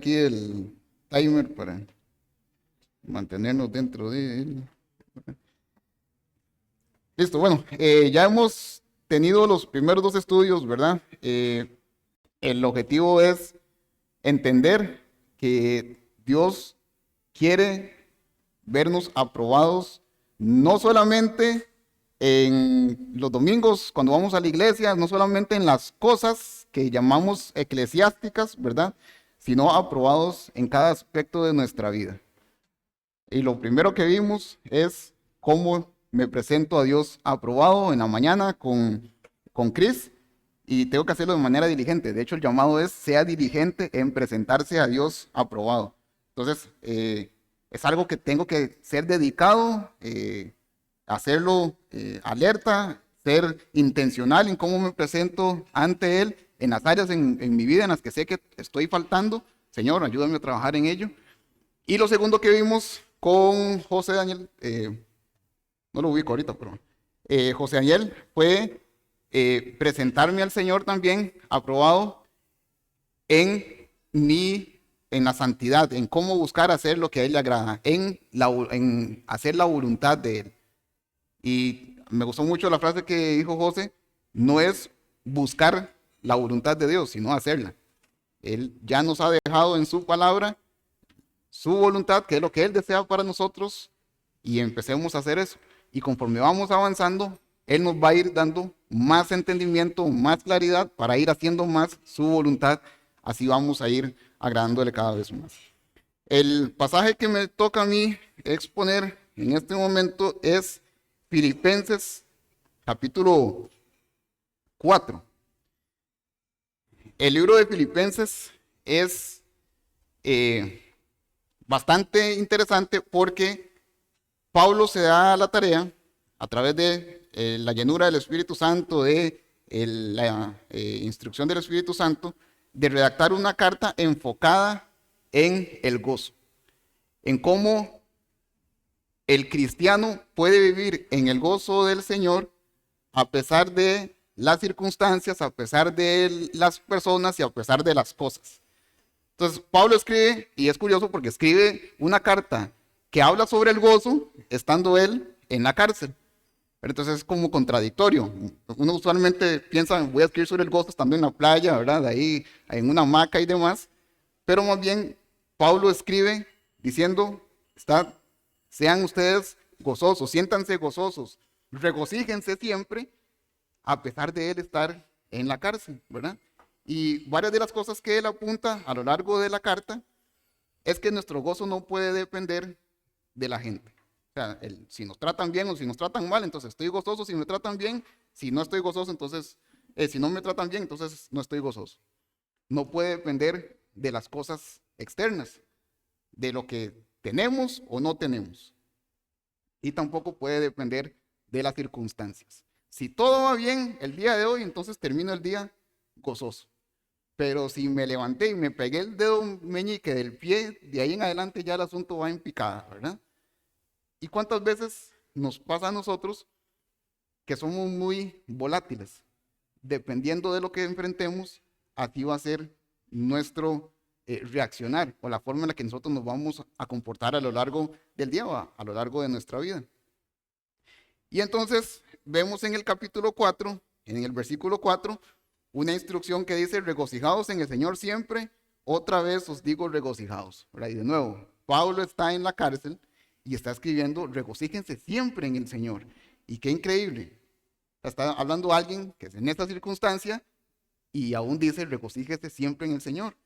Aquí el timer para mantenernos dentro de él. Listo, bueno, ya hemos tenido los primeros dos estudios, ¿verdad? El objetivo es entender que Dios quiere vernos aprobados, no solamente en los domingos cuando vamos a la iglesia, no solamente en las cosas que llamamos eclesiásticas, ¿verdad? Sino aprobados en cada aspecto de nuestra vida. Y lo primero que vimos es cómo me presento a Dios aprobado en la mañana con Chris, y tengo que hacerlo de manera diligente. De hecho, el llamado es sea diligente en presentarse a Dios aprobado. Entonces, es algo que tengo que ser dedicado, hacerlo alerta, ser intencional en cómo me presento ante Él en las áreas en mi vida en las que sé que estoy faltando. Señor, ayúdame a trabajar en ello. Y lo segundo que vimos con José Daniel, no lo ubico ahorita, pero José Daniel fue presentarme al Señor también aprobado en en la santidad, en cómo buscar hacer lo que a Él le agrada, en hacer la voluntad de Él. Y me gustó mucho la frase que dijo José, no es buscar la voluntad de Dios, sino hacerla. Él ya nos ha dejado en su palabra su voluntad, que es lo que Él desea para nosotros, y empecemos a hacer eso. Y conforme vamos avanzando, Él nos va a ir dando más entendimiento, más claridad para ir haciendo más su voluntad. Así vamos a ir agradándole cada vez más. El pasaje que me toca a mí exponer en este momento es Filipenses capítulo 4. El libro de Filipenses es bastante interesante porque Pablo se da la tarea a través de la llenura del Espíritu Santo, de la instrucción del Espíritu Santo, de redactar una carta enfocada en el gozo, en cómo el cristiano puede vivir en el gozo del Señor a pesar de las circunstancias, a pesar de las personas y a pesar de las cosas. Entonces, Pablo escribe, y es curioso porque escribe una carta que habla sobre el gozo, estando él en la cárcel. Pero entonces es como contradictorio. Uno usualmente piensa, voy a escribir sobre el gozo estando en la playa, ¿verdad? Ahí en una hamaca y demás. Pero más bien, Pablo escribe diciendo, sean ustedes gozosos, siéntanse gozosos, regocíjense siempre, a pesar de él estar en la cárcel, ¿verdad? Y varias de las cosas que él apunta a lo largo de la carta es que nuestro gozo no puede depender de la gente. O sea, si nos tratan bien o si nos tratan mal, entonces estoy gozoso si me tratan bien. Si no estoy gozoso, entonces, si no me tratan bien, entonces no estoy gozoso. No puede depender de las cosas externas, de lo que tenemos o no tenemos. Y tampoco puede depender de las circunstancias. Si todo va bien el día de hoy, entonces termino el día gozoso. Pero si me levanté y me pegué el dedo meñique del pie, de ahí en adelante ya el asunto va en picada, ¿verdad? ¿Y cuántas veces nos pasa a nosotros que somos muy volátiles? Dependiendo de lo que enfrentemos, así va a ser nuestro reaccionar o la forma en la que nosotros nos vamos a comportar a lo largo del día o a lo largo de nuestra vida. Y entonces vemos en el capítulo 4, en el versículo 4, una instrucción que dice, regocijaos en el Señor siempre, otra vez os digo regocijaos. ¿Verdad? Y de nuevo, Pablo está en la cárcel y está escribiendo, regocíjense siempre en el Señor. Y qué increíble. Está hablando alguien que es en esta circunstancia y aún dice, regocíjese siempre en el Señor.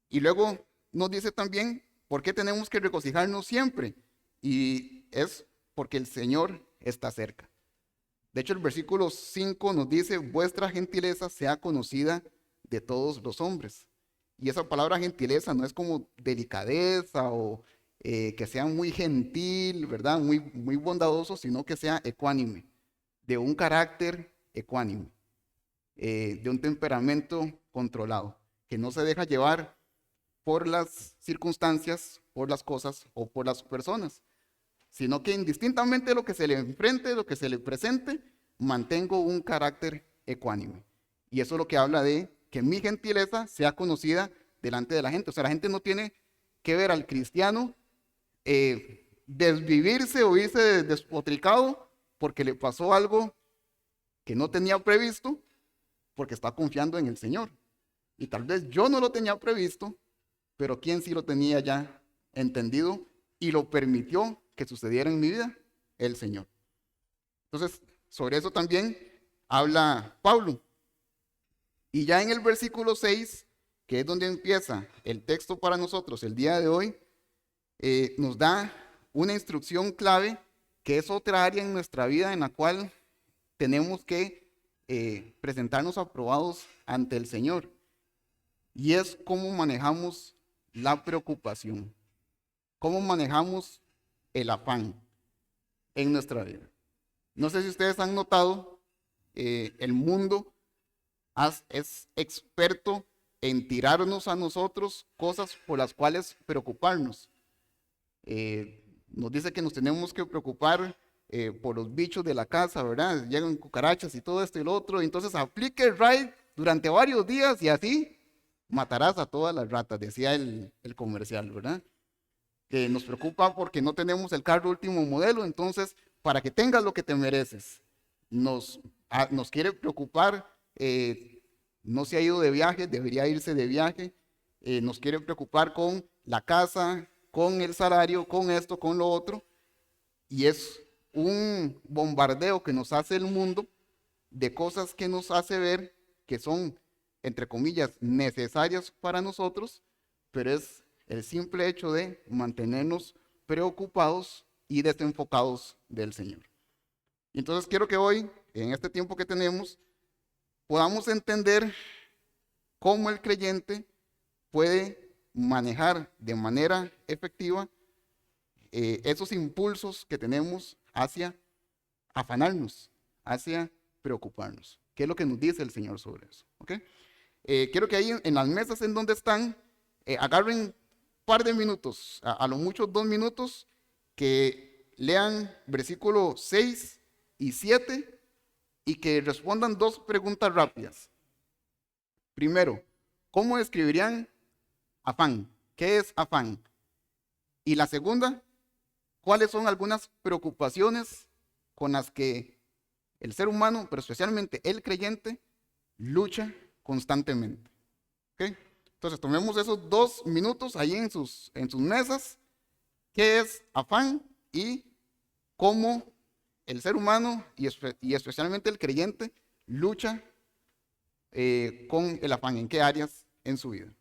Y luego nos dice también, ¿por qué tenemos que regocijarnos siempre? Y es porque el Señor está cerca. De hecho, el versículo 5 nos dice, vuestra gentileza sea conocida de todos los hombres. Y esa palabra gentileza no es como delicadeza o que sea muy gentil, ¿verdad? Muy bondadoso, sino que sea ecuánime, de un carácter ecuánime, de un temperamento controlado, que no se deja llevar por las circunstancias, por las cosas o por las personas, sino que indistintamente de lo que se le enfrente, lo que se le presente, mantengo un carácter ecuánime. Y eso es lo que habla de que mi gentileza sea conocida delante de la gente. O sea, la gente no tiene que ver al cristiano desvivirse o irse despotricado porque le pasó algo que no tenía previsto, porque está confiando en el Señor. Y tal vez yo no lo tenía previsto, pero ¿quién sí lo tenía ya entendido y lo permitió que sucediera en mi vida? El Señor. Entonces, sobre eso también habla Pablo. Y ya en el versículo 6, que es donde empieza el texto para nosotros el día de hoy, nos da una instrucción clave, que es otra área en nuestra vida en la cual tenemos que presentarnos aprobados ante el Señor. Y es cómo manejamos la preocupación, cómo manejamos el afán en nuestra vida. No sé si ustedes han notado, el mundo es experto en tirarnos a nosotros cosas por las cuales preocuparnos. Nos dice que nos tenemos que preocupar por los bichos de la casa, ¿verdad? Llegan cucarachas y todo esto y lo otro. Entonces aplique el RAID durante varios días y así matarás a todas las ratas, decía el comercial, ¿verdad? Que nos preocupa porque no tenemos el carro último modelo, entonces para que tengas lo que te mereces. Nos quiere preocupar, no se ha ido de viaje, debería irse de viaje, nos quiere preocupar con la casa, con el salario, con esto, con lo otro, y es un bombardeo que nos hace el mundo de cosas que nos hace ver que son, entre comillas, necesarias para nosotros, pero es el simple hecho de mantenernos preocupados y desenfocados del Señor. Entonces quiero que hoy, en este tiempo que tenemos, podamos entender cómo el creyente puede manejar de manera efectiva esos impulsos que tenemos hacia afanarnos, hacia preocuparnos. ¿Qué es lo que nos dice el Señor sobre eso? ¿Okay? Quiero que ahí en las mesas en donde están, agarren un par de minutos, a lo mucho 2 minutos, que lean versículos 6 y 7 y que respondan 2 preguntas rápidas. Primero, ¿cómo describirían afán? ¿Qué es afán? Y la segunda, ¿cuáles son algunas preocupaciones con las que el ser humano, pero especialmente el creyente, lucha constantemente? ¿Okay? Entonces, tomemos esos 2 minutos ahí en sus mesas. ¿Qué es afán? Y cómo el ser humano, y especialmente el creyente, lucha con el afán. ¿En qué áreas en su vida?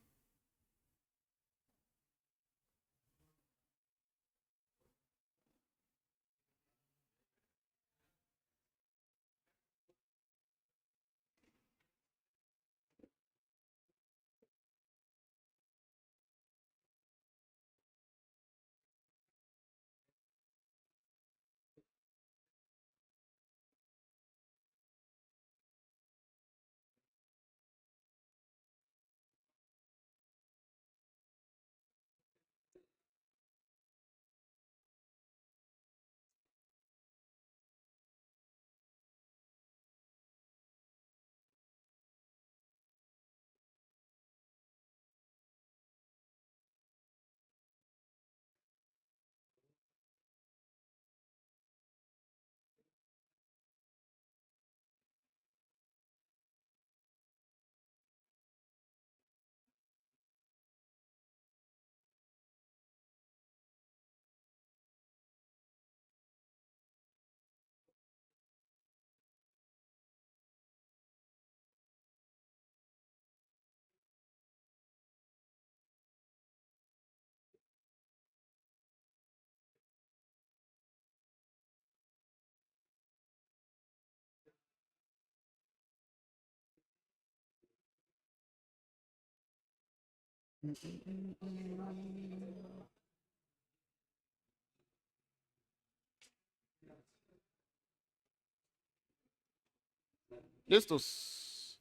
¿Listos?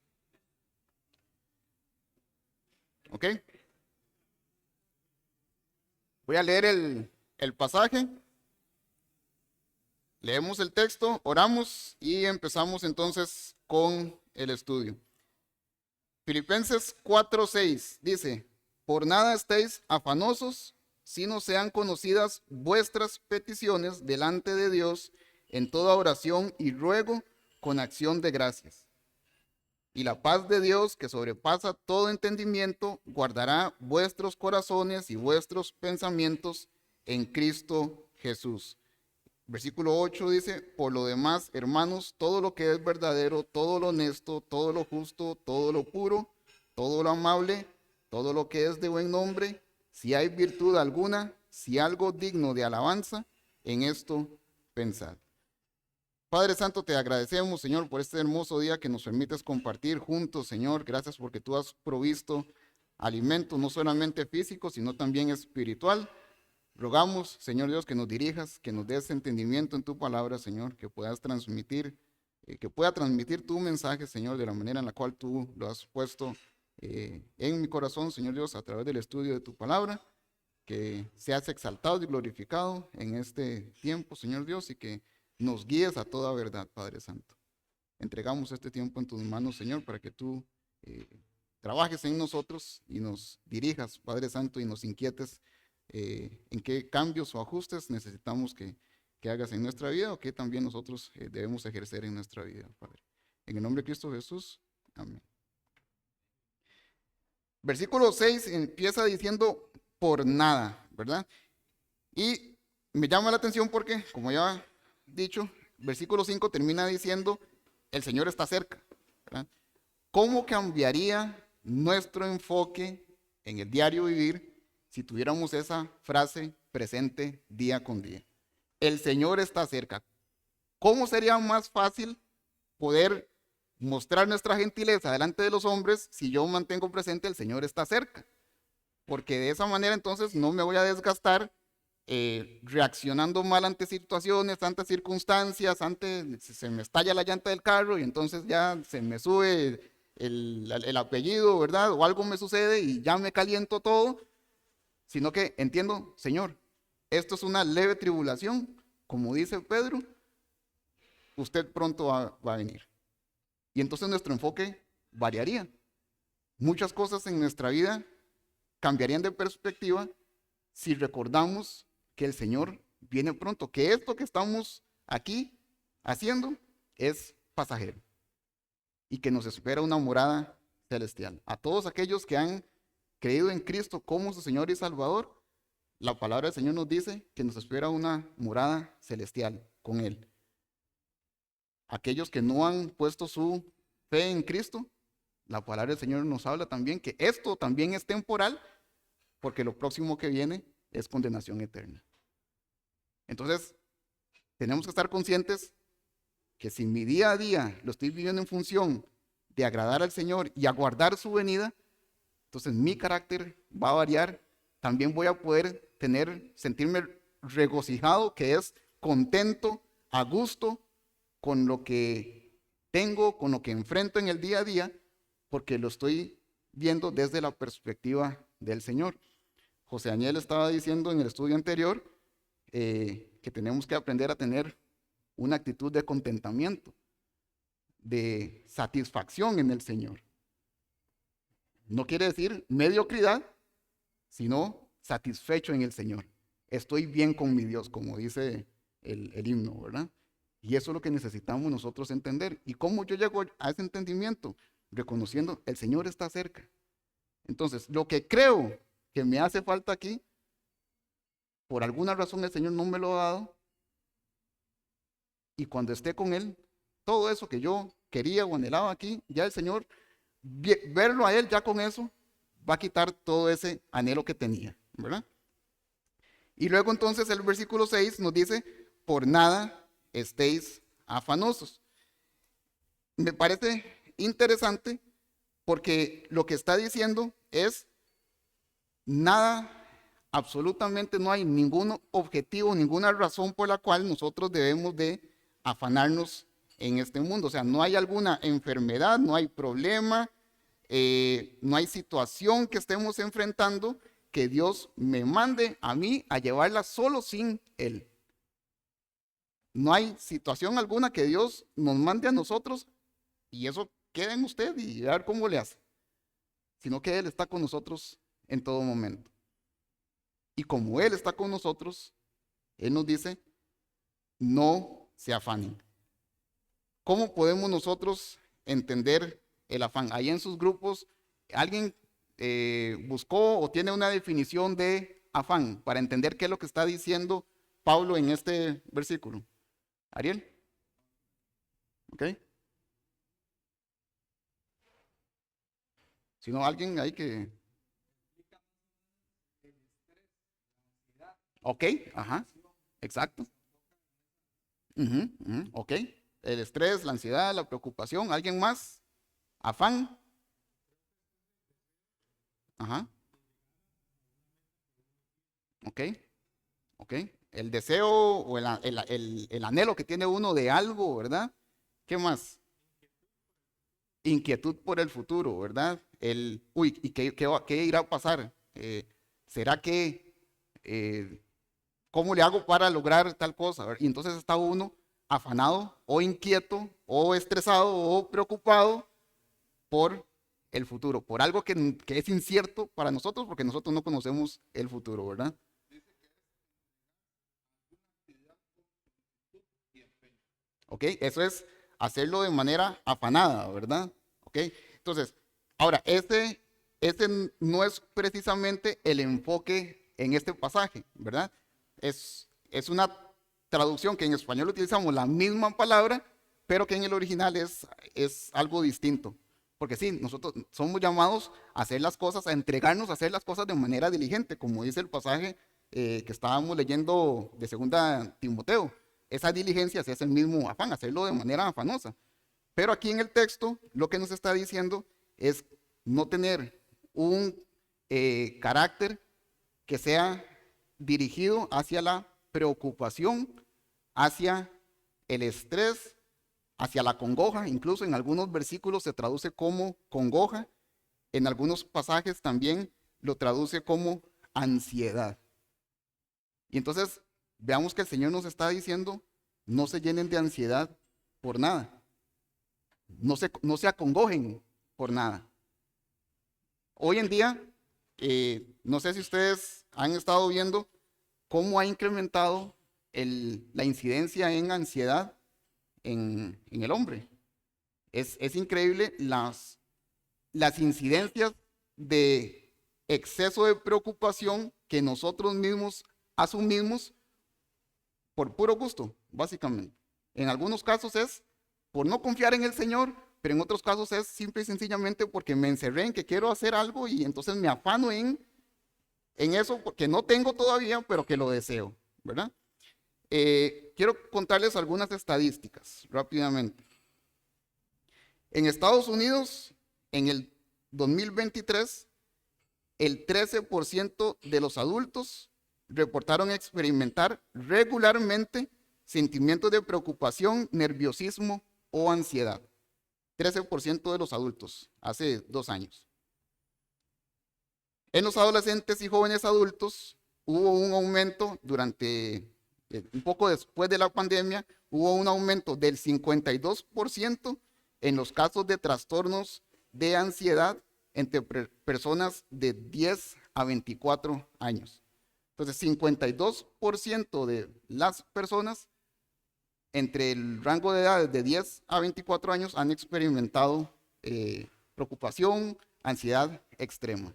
¿Ok? Voy a leer el pasaje, leemos el texto, oramos y empezamos entonces con el estudio. Filipenses 4:6 dice: por nada estéis afanosos, sino sean conocidas vuestras peticiones delante de Dios en toda oración y ruego con acción de gracias. Y la paz de Dios, que sobrepasa todo entendimiento, guardará vuestros corazones y vuestros pensamientos en Cristo Jesús. Versículo 8 dice, por lo demás, hermanos, todo lo que es verdadero, todo lo honesto, todo lo justo, todo lo puro, todo lo amable, todo lo que es de buen nombre, si hay virtud alguna, si algo digno de alabanza, en esto pensad. Padre Santo, te agradecemos, Señor, por este hermoso día que nos permites compartir juntos, Señor. Gracias porque tú has provisto alimento, no solamente físico, sino también espiritual. Rogamos, Señor Dios, que nos dirijas, que nos des entendimiento en tu palabra, Señor, que puedas transmitir, que pueda transmitir tu mensaje, Señor, de la manera en la cual tú lo has puesto en mi corazón, Señor Dios, a través del estudio de tu palabra, que seas exaltado y glorificado en este tiempo, Señor Dios, y que nos guíes a toda verdad, Padre Santo. Entregamos este tiempo en tus manos, Señor, para que tú trabajes en nosotros y nos dirijas, Padre Santo, y nos inquietes en qué cambios o ajustes necesitamos que hagas en nuestra vida o que también nosotros debemos ejercer en nuestra vida, Padre. En el nombre de Cristo Jesús, amén. Versículo 6 empieza diciendo por nada, ¿verdad? Y me llama la atención porque, como ya he dicho, versículo 5 termina diciendo, el Señor está cerca, ¿verdad? ¿Cómo cambiaría nuestro enfoque en el diario vivir si tuviéramos esa frase presente día con día? El Señor está cerca. ¿Cómo sería más fácil poder mostrar nuestra gentileza delante de los hombres si yo mantengo presente el Señor está cerca? Porque de esa manera entonces no me voy a desgastar reaccionando mal ante situaciones, ante circunstancias, se me estalla la llanta del carro y entonces ya se me sube el apellido, ¿verdad? O algo me sucede y ya me caliento todo, sino que entiendo, Señor, esto es una leve tribulación, como dice Pedro, usted pronto va a venir. Y entonces nuestro enfoque variaría. Muchas cosas en nuestra vida cambiarían de perspectiva si recordamos que el Señor viene pronto, que esto que estamos aquí haciendo es pasajero y que nos espera una morada celestial. A todos aquellos que han creído en Cristo como su Señor y Salvador, la palabra del Señor nos dice que nos espera una morada celestial con Él. Aquellos que no han puesto su fe en Cristo, la palabra del Señor nos habla también que esto también es temporal, porque lo próximo que viene es condenación eterna. Entonces, tenemos que estar conscientes que si mi día a día lo estoy viviendo en función de agradar al Señor y aguardar su venida, entonces mi carácter va a variar. También voy a poder sentirme regocijado, que es contento, a gusto con lo que tengo, con lo que enfrento en el día a día, porque lo estoy viendo desde la perspectiva del Señor. José Daniel estaba diciendo en el estudio anterior que tenemos que aprender a tener una actitud de contentamiento, de satisfacción en el Señor. No quiere decir mediocridad, sino satisfecho en el Señor. Estoy bien con mi Dios, como dice el himno, ¿verdad? Y eso es lo que necesitamos nosotros entender. ¿Y cómo yo llego a ese entendimiento? Reconociendo, el Señor está cerca. Entonces, lo que creo que me hace falta aquí, por alguna razón el Señor no me lo ha dado, y cuando esté con Él, todo eso que yo quería o anhelaba aquí, ya el Señor, verlo a Él ya con eso, va a quitar todo ese anhelo que tenía, ¿verdad? Y luego entonces el versículo 6 nos dice, por nada estéis afanosos. Me parece interesante porque lo que está diciendo es nada, absolutamente no hay ningún objetivo, ninguna razón por la cual nosotros debemos de afanarnos en este mundo. O sea, no hay alguna enfermedad, no hay problema, no hay situación que estemos enfrentando que Dios me mande a mí a llevarla solo sin Él. No hay situación alguna que Dios nos mande a nosotros y eso queda en usted y a ver cómo le hace. Sino que Él está con nosotros en todo momento. Y como Él está con nosotros, Él nos dice, no se afanen. ¿Cómo podemos nosotros entender el afán? Ahí en sus grupos, ¿alguien buscó o tiene una definición de afán para entender qué es lo que está diciendo Pablo en este versículo? ¿Ariel? ¿Ok? Si no, alguien ahí que... Ok, ajá, exacto. Ujú, ujú, ok. El estrés, la ansiedad, la preocupación. ¿Alguien más? Afán. Ajá. Ok, ok. El deseo o el anhelo que tiene uno de algo, ¿verdad? ¿Qué más? Inquietud por el futuro, ¿verdad? Uy, ¿y qué irá a pasar? ¿Será que, cómo le hago para lograr tal cosa? ¿Verdad? Y entonces está uno afanado o inquieto o estresado o preocupado por el futuro, por algo que es incierto para nosotros, porque nosotros no conocemos el futuro, ¿verdad? ¿Ok? Eso es hacerlo de manera afanada, ¿verdad? ¿Ok? Entonces, ahora, este no es precisamente el enfoque en este pasaje, ¿verdad? Es una traducción que en español utilizamos la misma palabra, pero que en el original es algo distinto. Porque sí, nosotros somos llamados a hacer las cosas, a entregarnos a hacer las cosas de manera diligente, como dice el pasaje que estábamos leyendo de segunda Timoteo. Esa diligencia es el mismo afán, hacerlo de manera afanosa. Pero aquí en el texto lo que nos está diciendo es no tener un carácter que sea dirigido hacia la preocupación, hacia el estrés, hacia la congoja. Incluso en algunos versículos se traduce como congoja. En algunos pasajes también lo traduce como ansiedad. Y entonces veamos que el Señor nos está diciendo, no se llenen de ansiedad por nada, no se acongojen por nada. Hoy en día, no sé si ustedes han estado viendo cómo ha incrementado la incidencia en ansiedad en el hombre. Es increíble las incidencias de exceso de preocupación que nosotros mismos asumimos por puro gusto, básicamente. En algunos casos es por no confiar en el Señor, pero en otros casos es simple y sencillamente porque me encerré en que quiero hacer algo y entonces me afano en eso porque no tengo todavía, pero que lo deseo, ¿verdad? Quiero contarles algunas estadísticas rápidamente. En Estados Unidos, en el 2023, el 13% de los adultos reportaron experimentar regularmente sentimientos de preocupación, nerviosismo o ansiedad. 13% de los adultos, hace 2 años. En los adolescentes y jóvenes adultos hubo un aumento un poco después de la pandemia, hubo un aumento del 52% en los casos de trastornos de ansiedad entre personas de 10 a 24 años. Entonces, 52% de las personas entre el rango de edades de 10 a 24 años han experimentado preocupación, ansiedad extrema.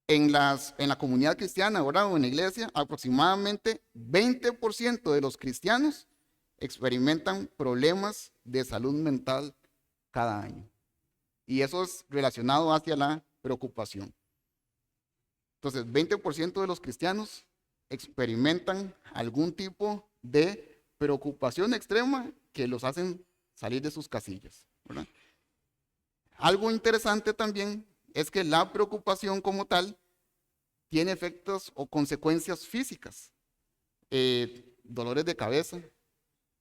En la comunidad cristiana, ¿verdad? O en la iglesia, aproximadamente 20% de los cristianos experimentan problemas de salud mental cada año. Y eso es relacionado hacia la preocupación. Entonces, 20% de los cristianos experimentan algún tipo de preocupación extrema que los hacen salir de sus casillas, ¿verdad? Algo interesante también es que la preocupación como tal tiene efectos o consecuencias físicas. Dolores de cabeza,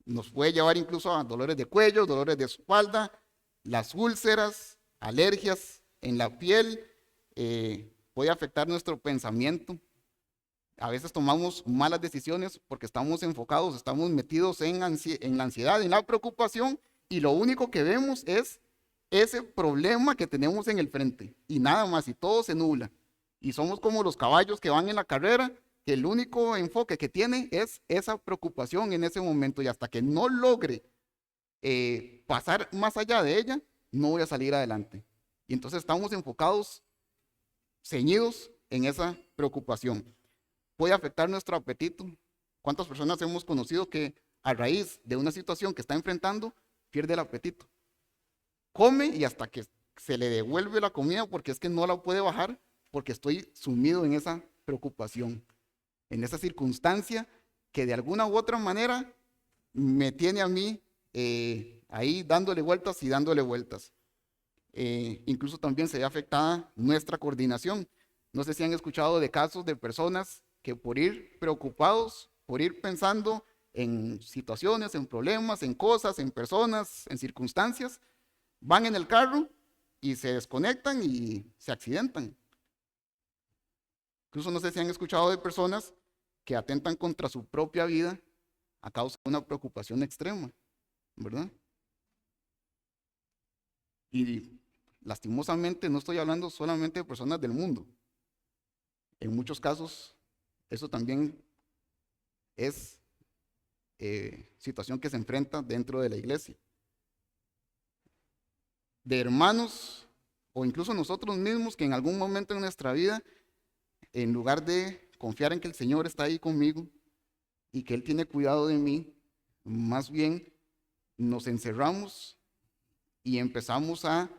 nos puede llevar incluso a dolores de cuello, dolores de espalda, las úlceras, alergias en la piel, puede afectar nuestro pensamiento. A veces tomamos malas decisiones porque estamos enfocados, estamos metidos en la ansiedad, en la preocupación, y lo único que vemos es ese problema que tenemos en el frente y nada más, y todo se nubla. Y somos como los caballos que van en la carrera, que el único enfoque que tiene es esa preocupación en ese momento y hasta que no logre pasar más allá de ella, no voy a salir adelante. Y entonces estamos enfocados, ceñidos en esa preocupación. Puede afectar nuestro apetito. ¿Cuántas personas hemos conocido que a raíz de una situación que está enfrentando, pierde el apetito? Come y hasta que se le devuelve la comida porque es que no la puede bajar, porque estoy sumido en esa preocupación, en esa circunstancia que de alguna u otra manera me tiene a mí ahí dándole vueltas y dándole vueltas. Incluso también se ve afectada nuestra coordinación. No sé si han escuchado de casos de personas que por ir preocupados, por ir pensando en situaciones, en problemas, en cosas, en personas, en circunstancias, van en el carro y se desconectan y se accidentan. Incluso no sé si han escuchado de personas que atentan contra su propia vida a causa de una preocupación extrema, ¿verdad? Y lastimosamente no estoy hablando solamente de personas del mundo. En muchos casos, eso también es situación que se enfrenta dentro de la iglesia. De hermanos o incluso nosotros mismos que en algún momento en nuestra vida, en lugar de confiar en que el Señor está ahí conmigo y que Él tiene cuidado de mí, más bien nos encerramos y empezamos a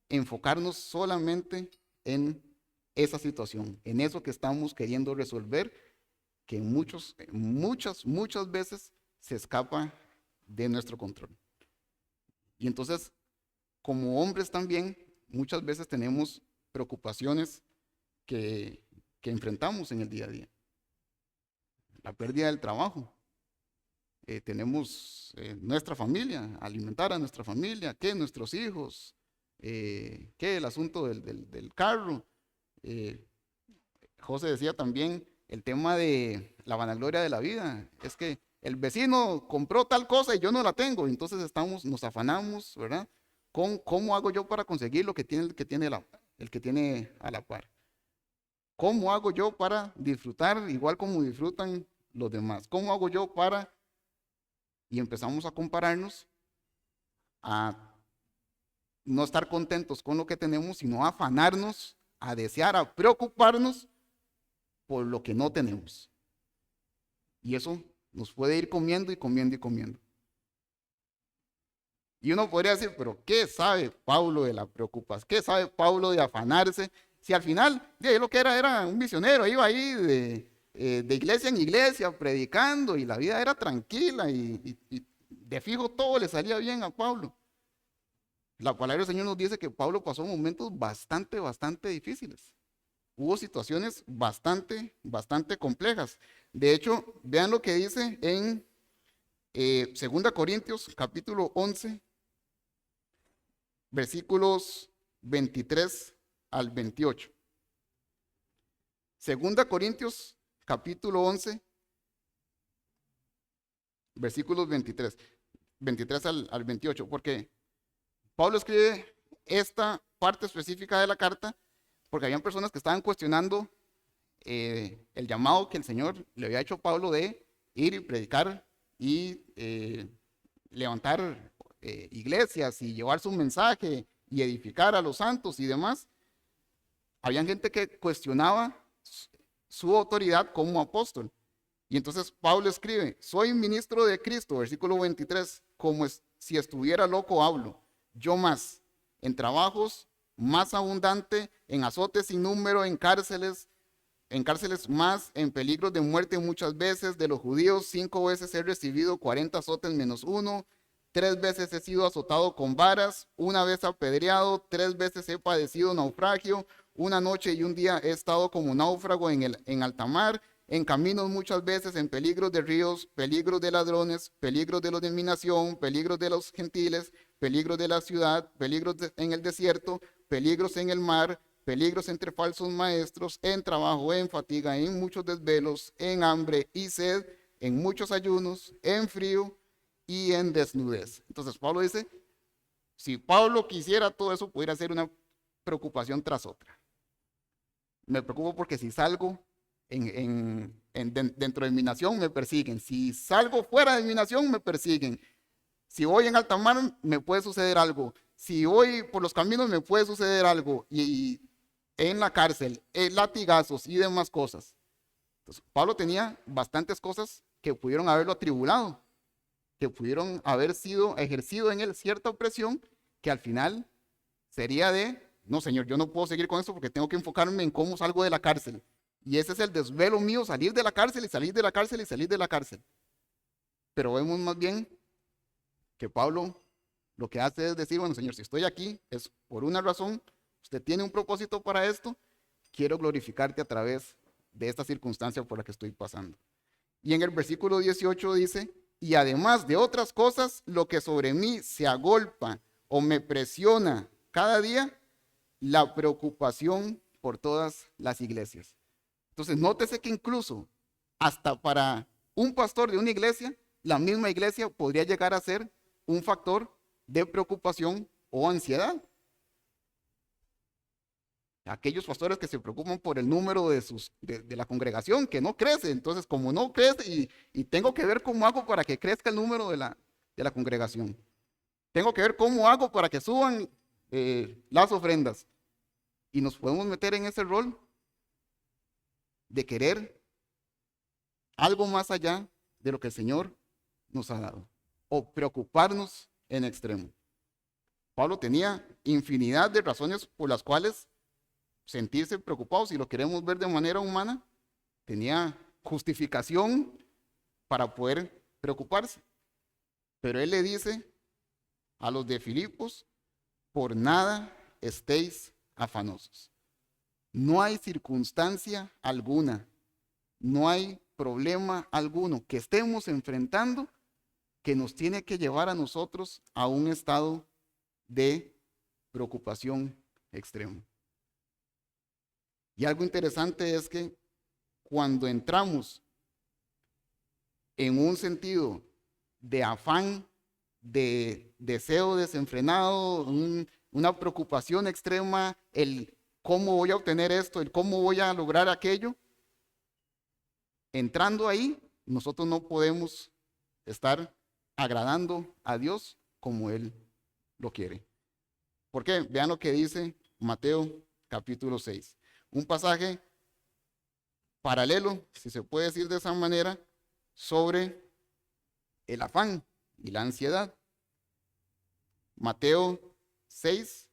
enfocarnos solamente en esa situación, en eso que estamos queriendo resolver, que muchas veces se escapa de nuestro control. Y entonces, como hombres también, muchas veces tenemos preocupaciones que enfrentamos en el día a día. La pérdida del trabajo. Tenemos nuestra familia, alimentar a nuestra familia, que nuestros hijos, que el asunto del carro. José decía también el tema de la vanagloria de la vida. Es que el vecino compró tal cosa y yo no la tengo. Entonces nos afanamos, ¿verdad? ¿Cómo hago yo para conseguir lo que tiene el que tiene a la par? ¿Cómo hago yo para disfrutar igual como disfrutan los demás? ¿Cómo hago yo para...? Y empezamos a compararnos, a no estar contentos con lo que tenemos, sino a afanarnos, a desear, a preocuparnos por lo que no tenemos. Y eso nos puede ir comiendo y comiendo y comiendo. Y uno podría decir, pero ¿qué sabe Pablo de la preocupación? ¿Qué sabe Pablo de afanarse? Si al final, lo que era un misionero, iba ahí de iglesia en iglesia predicando y la vida era tranquila y de fijo todo le salía bien a Pablo. La palabra del Señor nos dice que Pablo pasó momentos bastante difíciles. Hubo situaciones bastante complejas. De hecho, vean lo que dice en 2 Corintios capítulo 11, versículos 23 al 28. 2 Corintios capítulo 11, versículos 23 al 28, porque Pablo escribe esta parte específica de la carta porque habían personas que estaban cuestionando el llamado que el Señor le había hecho a Pablo de ir y predicar y levantar iglesias y llevar su mensaje y edificar a los santos y demás. Había gente que cuestionaba su autoridad como apóstol. Y entonces Pablo escribe, soy ministro de Cristo, versículo 23, como si estuviera loco hablo, yo más, en trabajos más abundante, en azotes sin número, en cárceles más, en peligros de muerte muchas veces, de los judíos 5 veces he recibido 40 azotes menos 1, 3 veces he sido azotado con varas, 1 vez apedreado, 3 veces he padecido naufragio, 1 noche y 1 día he estado como náufrago en alta mar, en caminos muchas veces, en peligros de ríos, peligros de ladrones, peligros de los de mi nación, peligros de los gentiles, peligros de la ciudad, peligros en el desierto, peligros en el mar, peligros entre falsos maestros, en trabajo, en fatiga, en muchos desvelos, en hambre y sed, en muchos ayunos, en frío y en desnudez. Entonces Pablo dice, Si Pablo quisiera todo eso, pudiera ser una preocupación tras otra. Me preocupo porque si salgo dentro de mi nación, me persiguen. Si salgo fuera de mi nación, me persiguen. Si voy en alta mar, me puede suceder algo. Si voy por los caminos, me puede suceder algo. Y en la cárcel, en latigazos y demás cosas. Entonces, Pablo tenía bastantes cosas que pudieron haberlo atribulado, que pudieron haber sido ejercido en él cierta opresión, que al final sería de, no, Señor, yo no puedo seguir con esto porque tengo que enfocarme en cómo salgo de la cárcel. Y ese es el desvelo mío, salir de la cárcel y salir de la cárcel y salir de la cárcel. Pero vemos más bien que Pablo lo que hace es decir, bueno, Señor, si estoy aquí es por una razón, usted tiene un propósito para esto, quiero glorificarte a través de esta circunstancia por la que estoy pasando. Y en el versículo 18 dice, y además de otras cosas, lo que sobre mí se agolpa o me presiona cada día, la preocupación por todas las iglesias. Entonces, nótese que incluso hasta para un pastor de una iglesia, la misma iglesia podría llegar a ser un factor de preocupación o ansiedad. Aquellos pastores que se preocupan por el número de la congregación, que no crece. Entonces, como no crece, y tengo que ver cómo hago para que crezca el número de la congregación. Tengo que ver cómo hago para que suban las ofrendas. Y nos podemos meter en ese rol de querer algo más allá de lo que el Señor nos ha dado. O preocuparnos en extremo. Pablo tenía infinidad de razones por las cuales sentirse preocupado. Si lo queremos ver de manera humana, tenía justificación para poder preocuparse. Pero él le dice a los de Filipos, por nada estéis afanosos. No hay circunstancia alguna, no hay problema alguno que estemos enfrentando que nos tiene que llevar a nosotros a un estado de preocupación extremo. Y algo interesante es que cuando entramos en un sentido de afán, de deseo desenfrenado, una preocupación extrema, el cómo voy a obtener esto, el cómo voy a lograr aquello, entrando ahí, nosotros no podemos estar agradando a Dios como Él lo quiere. ¿Por qué? Vean lo que dice Mateo capítulo 6. Un pasaje paralelo, si se puede decir de esa manera, sobre el afán y la ansiedad. Mateo 6,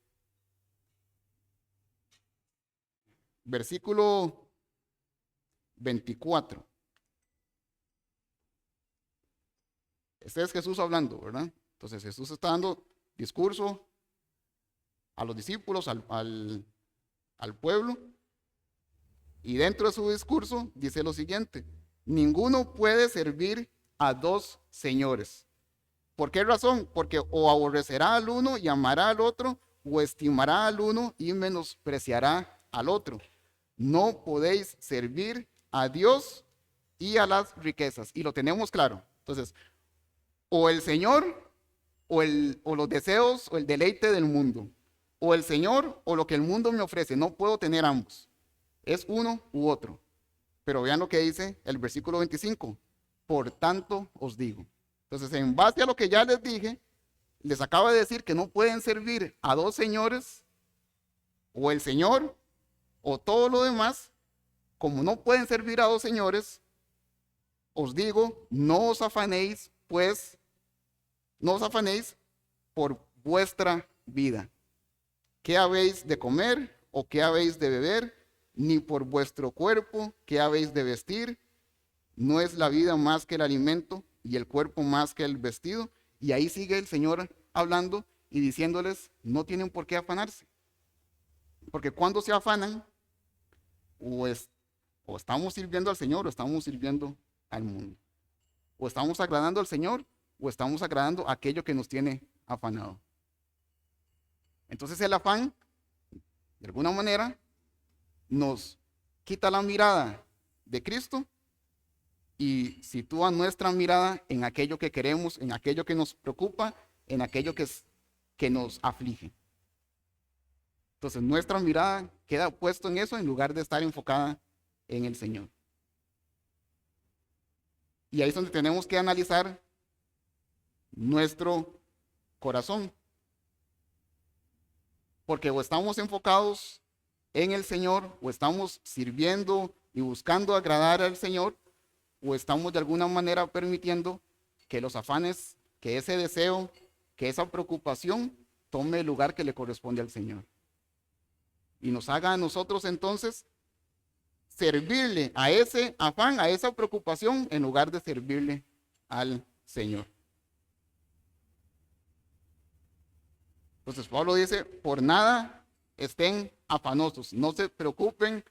versículo 24. Este es Jesús hablando, ¿verdad? Entonces Jesús está dando discurso a los discípulos, al pueblo, y dentro de su discurso dice lo siguiente: ninguno puede servir a dos señores. ¿Por qué razón? Porque o aborrecerá al uno y amará al otro, o estimará al uno y menospreciará al otro. No podéis servir a Dios y a las riquezas. Y lo tenemos claro. Entonces, o el Señor, o los deseos, o el deleite del mundo. O el Señor, o lo que el mundo me ofrece. No puedo tener ambos. Es uno u otro. Pero vean lo que dice el versículo 25. Por tanto os digo. Entonces, en base a lo que ya les dije, les acabo de decir que no pueden servir a dos señores, o el Señor, o todo lo demás. Como no pueden servir a dos señores, os digo, no os afanéis, pues, no os afanéis por vuestra vida. ¿Qué habéis de comer o qué habéis de beber? Ni por vuestro cuerpo, ¿qué habéis de vestir? ¿No es la vida más que el alimento y el cuerpo más que el vestido? Y ahí sigue el Señor hablando y diciéndoles, no tienen por qué afanarse. Porque cuando se afanan, o estamos sirviendo al Señor o estamos sirviendo al mundo. O estamos agradando al Señor o estamos agradando a aquello que nos tiene afanado. Entonces el afán, de alguna manera, nos quita la mirada de Cristo y sitúa nuestra mirada en aquello que queremos, en aquello que nos preocupa, en aquello que que nos aflige. Entonces nuestra mirada queda puesta en eso en lugar de estar enfocada en el Señor. Y ahí es donde tenemos que analizar nuestro corazón. Porque o estamos enfocados en el Señor, o estamos sirviendo y buscando agradar al Señor, o estamos de alguna manera permitiendo que los afanes, que ese deseo, que esa preocupación tome el lugar que le corresponde al Señor. Y nos haga a nosotros entonces servirle a ese afán, a esa preocupación, en lugar de servirle al Señor. Entonces Pablo dice, por nada estén afanosos, no se preocupen,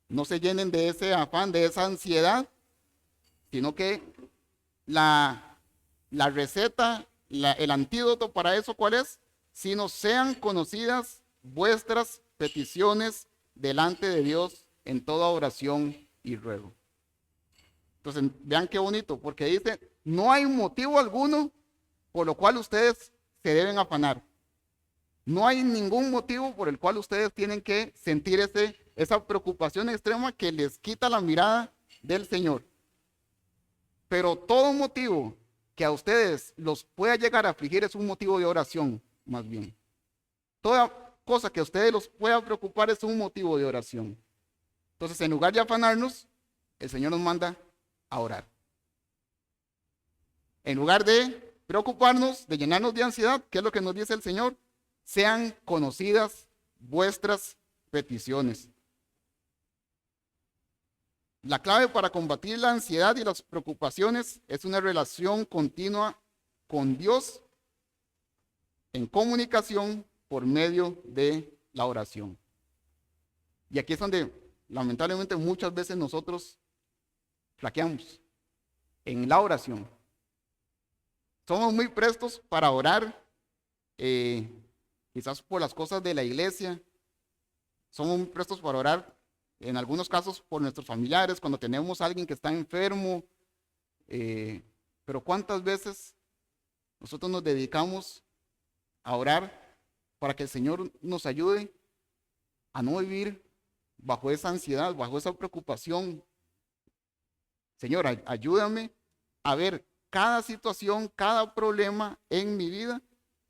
no se llenen de ese afán, de esa ansiedad, sino que la receta, el antídoto para eso, ¿cuál es? Sino sean conocidas vuestras peticiones delante de Dios en toda oración y ruego. Entonces, vean qué bonito, porque dice, no hay motivo alguno por lo cual ustedes se deben afanar. No hay ningún motivo por el cual ustedes tienen que sentir esa preocupación extrema que les quita la mirada del Señor. Pero todo motivo que a ustedes los pueda llegar a afligir es un motivo de oración, más bien. Toda cosa que a ustedes los pueda preocupar es un motivo de oración. Entonces, en lugar de afanarnos, el Señor nos manda a orar. En lugar de preocuparnos, de llenarnos de ansiedad, ¿qué es lo que nos dice el Señor? Sean conocidas vuestras peticiones. La clave para combatir la ansiedad y las preocupaciones es una relación continua con Dios en comunicación por medio de la oración. Y aquí es donde lamentablemente muchas veces nosotros flaqueamos en la oración. Somos muy prestos para orar, quizás por las cosas de la iglesia. Somos muy prestos para orar, en algunos casos por nuestros familiares, cuando tenemos a alguien que está enfermo. Pero ¿cuántas veces nosotros nos dedicamos a orar para que el Señor nos ayude a no vivir bajo esa ansiedad, bajo esa preocupación? Señor, ayúdame a ver cada situación, cada problema en mi vida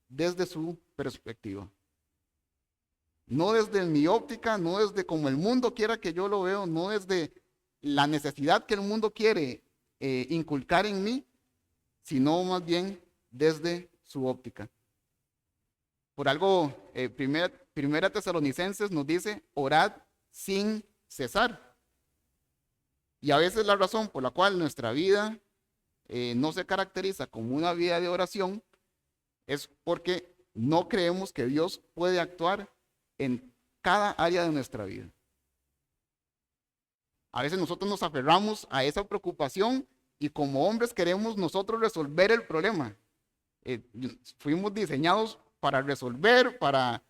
desde su perspectiva. No desde mi óptica, no desde como el mundo quiera que yo lo veo, no desde la necesidad que el mundo quiere inculcar en mí, sino más bien desde su óptica. Por algo, Primera Tesalonicenses nos dice, orad sin cesar. Y a veces la razón por la cual nuestra vida no se caracteriza como una vida de oración es porque no creemos que Dios puede actuar en cada área de nuestra vida. A veces nosotros nos aferramos a esa preocupación y como hombres queremos nosotros resolver el problema. Fuimos diseñados para resolver, para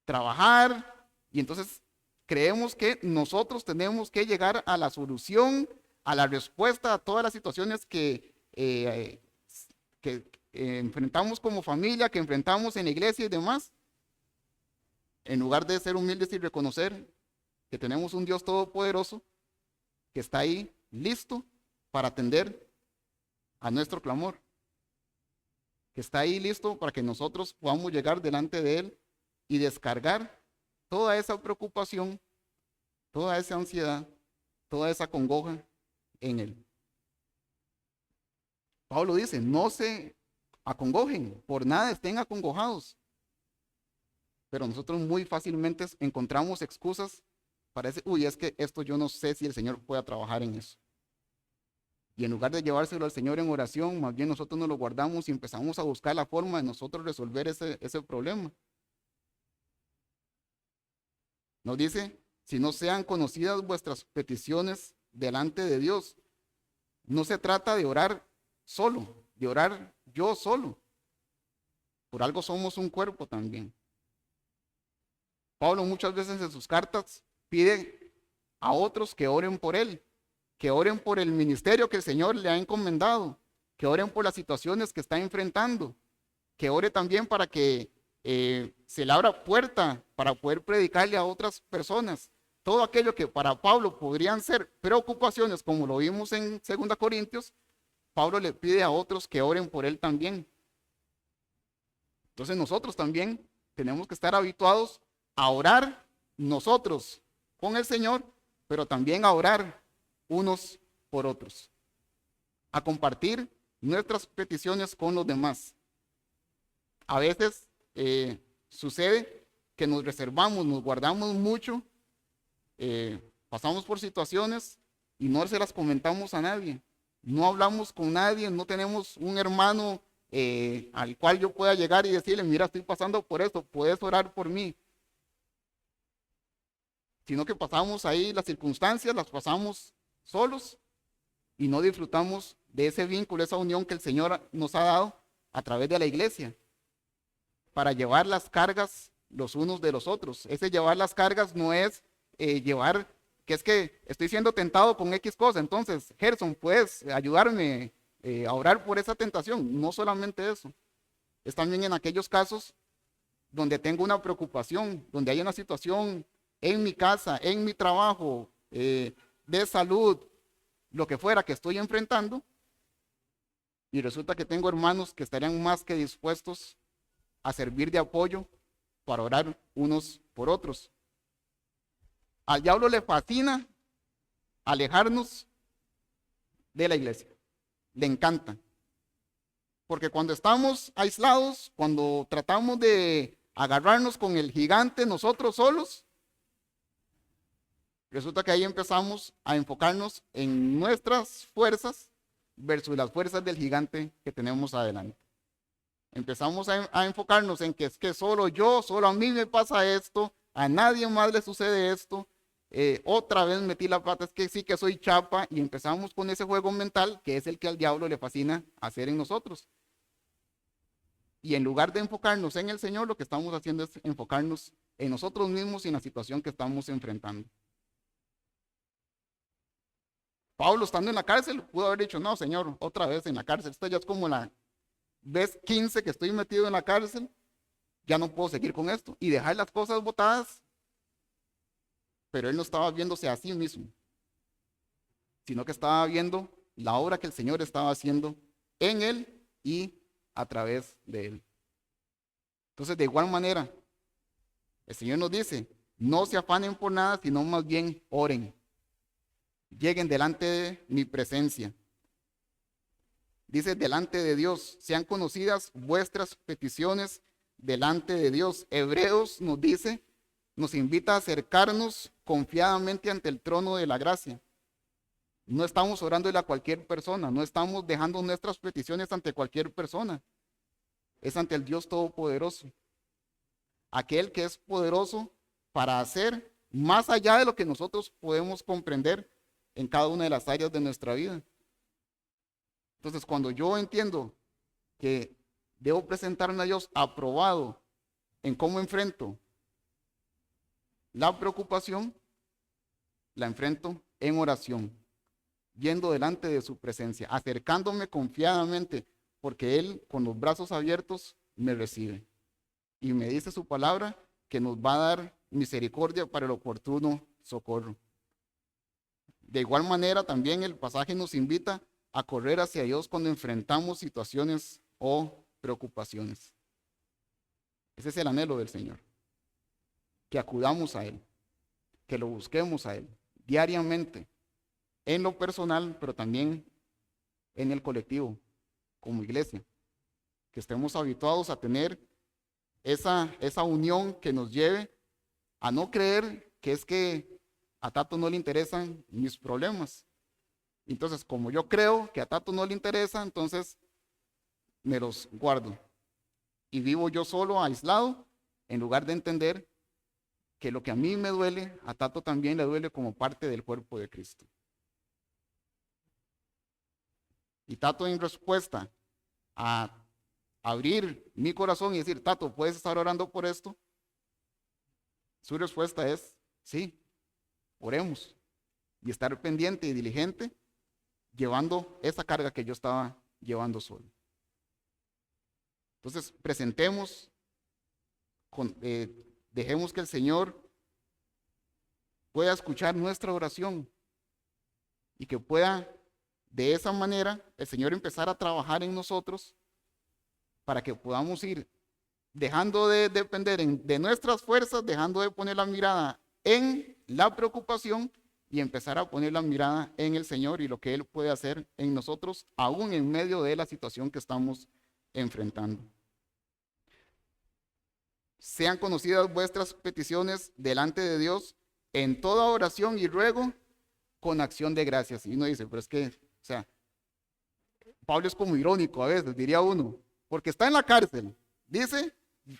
trabajar, y entonces creemos que nosotros tenemos que llegar a la solución, a la respuesta a todas las situaciones que enfrentamos como familia, que enfrentamos en la iglesia y demás, en lugar de ser humildes y reconocer que tenemos un Dios todopoderoso que está ahí listo para atender a nuestro clamor, que está ahí listo para que nosotros podamos llegar delante de Él y descargar toda esa preocupación, toda esa ansiedad, toda esa congoja en Él. Pablo dice, no se acongojen, por nada estén acongojados. Pero nosotros muy fácilmente encontramos excusas para decir, es que esto yo no sé si el Señor pueda trabajar en eso. Y en lugar de llevárselo al Señor en oración, más bien nosotros nos lo guardamos y empezamos a buscar la forma de nosotros resolver ese problema. Nos dice, si no sean conocidas vuestras peticiones delante de Dios. No se trata de orar solo, de orar yo solo. Por algo somos un cuerpo también. Pablo muchas veces en sus cartas pide a otros que oren por él, que oren por el ministerio que el Señor le ha encomendado, que oren por las situaciones que está enfrentando, que ore también para que se le abra puerta para poder predicarle a otras personas. Todo aquello que para Pablo podrían ser preocupaciones, como lo vimos en 2 Corintios, Pablo le pide a otros que oren por él también. Entonces nosotros también tenemos que estar habituados a orar nosotros con el Señor, pero también a orar unos por otros, a compartir nuestras peticiones con los demás. A veces sucede que nos reservamos, nos guardamos mucho, pasamos por situaciones y no se las comentamos a nadie. No hablamos con nadie, no tenemos un hermano al cual yo pueda llegar y decirle, mira, estoy pasando por esto, puedes orar por mí. Sino que pasamos ahí las circunstancias, las pasamos solos y no disfrutamos de ese vínculo, esa unión que el Señor nos ha dado a través de la iglesia para llevar las cargas los unos de los otros. Ese llevar las cargas no es llevar, que es que estoy siendo tentado con X cosa, entonces, Gerson, ¿puedes ayudarme a orar por esa tentación? No solamente eso, es también en aquellos casos donde tengo una preocupación, donde hay una situación en mi casa, en mi trabajo, de salud, lo que fuera que estoy enfrentando, y resulta que tengo hermanos que estarían más que dispuestos a servir de apoyo para orar unos por otros. Al diablo le fascina alejarnos de la iglesia, le encanta, porque cuando estamos aislados, cuando tratamos de agarrarnos con el gigante nosotros solos, resulta que ahí empezamos a enfocarnos en nuestras fuerzas versus las fuerzas del gigante que tenemos adelante. Empezamos a enfocarnos en que es que solo yo, solo a mí me pasa esto, a nadie más le sucede esto, otra vez metí la pata, es que sí que soy chapa, y empezamos con ese juego mental que es el que al diablo le fascina hacer en nosotros. Y en lugar de enfocarnos en el Señor, lo que estamos haciendo es enfocarnos en nosotros mismos y en la situación que estamos enfrentando. Pablo, estando en la cárcel, pudo haber dicho, no, Señor, otra vez en la cárcel, esto ya es como la vez 15 que estoy metido en la cárcel, ya no puedo seguir con esto, y dejar las cosas botadas. Pero él no estaba viéndose a sí mismo, sino que estaba viendo la obra que el Señor estaba haciendo en él y a través de él. Entonces, de igual manera, el Señor nos dice, no se afanen por nada, sino más bien oren. Lleguen delante de mi presencia. Dice, delante de Dios, sean conocidas vuestras peticiones delante de Dios. Hebreos nos dice, nos invita a acercarnos confiadamente ante el trono de la gracia. No estamos orándole a cualquier persona, no estamos dejando nuestras peticiones ante cualquier persona. Es ante el Dios Todopoderoso. Aquel que es poderoso para hacer más allá de lo que nosotros podemos comprender en cada una de las áreas de nuestra vida. Entonces, cuando yo entiendo que debo presentarme a Dios aprobado en cómo enfrento la preocupación, la enfrento en oración, yendo delante de su presencia, acercándome confiadamente, porque Él con los brazos abiertos me recibe y me dice su palabra que nos va a dar misericordia para el oportuno socorro. De igual manera, también el pasaje nos invita a correr hacia Dios cuando enfrentamos situaciones o preocupaciones. Ese es el anhelo del Señor, que acudamos a Él, que lo busquemos a Él diariamente, en lo personal, pero también en el colectivo, como iglesia, que estemos habituados a tener esa unión que nos lleve a no creer que es que a Tato no le interesan mis problemas. Entonces, como yo creo que a Tato no le interesa, entonces me los guardo y vivo yo solo, aislado, en lugar de entender que lo que a mí me duele, a Tato también le duele como parte del cuerpo de Cristo. Y Tato, en respuesta a abrir mi corazón y decir, Tato, ¿puedes estar orando por esto? Su respuesta es, sí, oremos. Y estar pendiente y diligente, llevando esa carga que yo estaba llevando solo. Entonces, dejemos que el Señor pueda escuchar nuestra oración y que pueda, de esa manera, el Señor empezar a trabajar en nosotros para que podamos ir dejando de depender de nuestras fuerzas, dejando de poner la mirada en la preocupación y empezar a poner la mirada en el Señor y lo que Él puede hacer en nosotros, aún en medio de la situación que estamos enfrentando. Sean conocidas vuestras peticiones delante de Dios en toda oración y ruego con acción de gracias. Y uno dice, pero es que, o sea, Pablo es como irónico a veces, diría uno, porque está en la cárcel. Dice,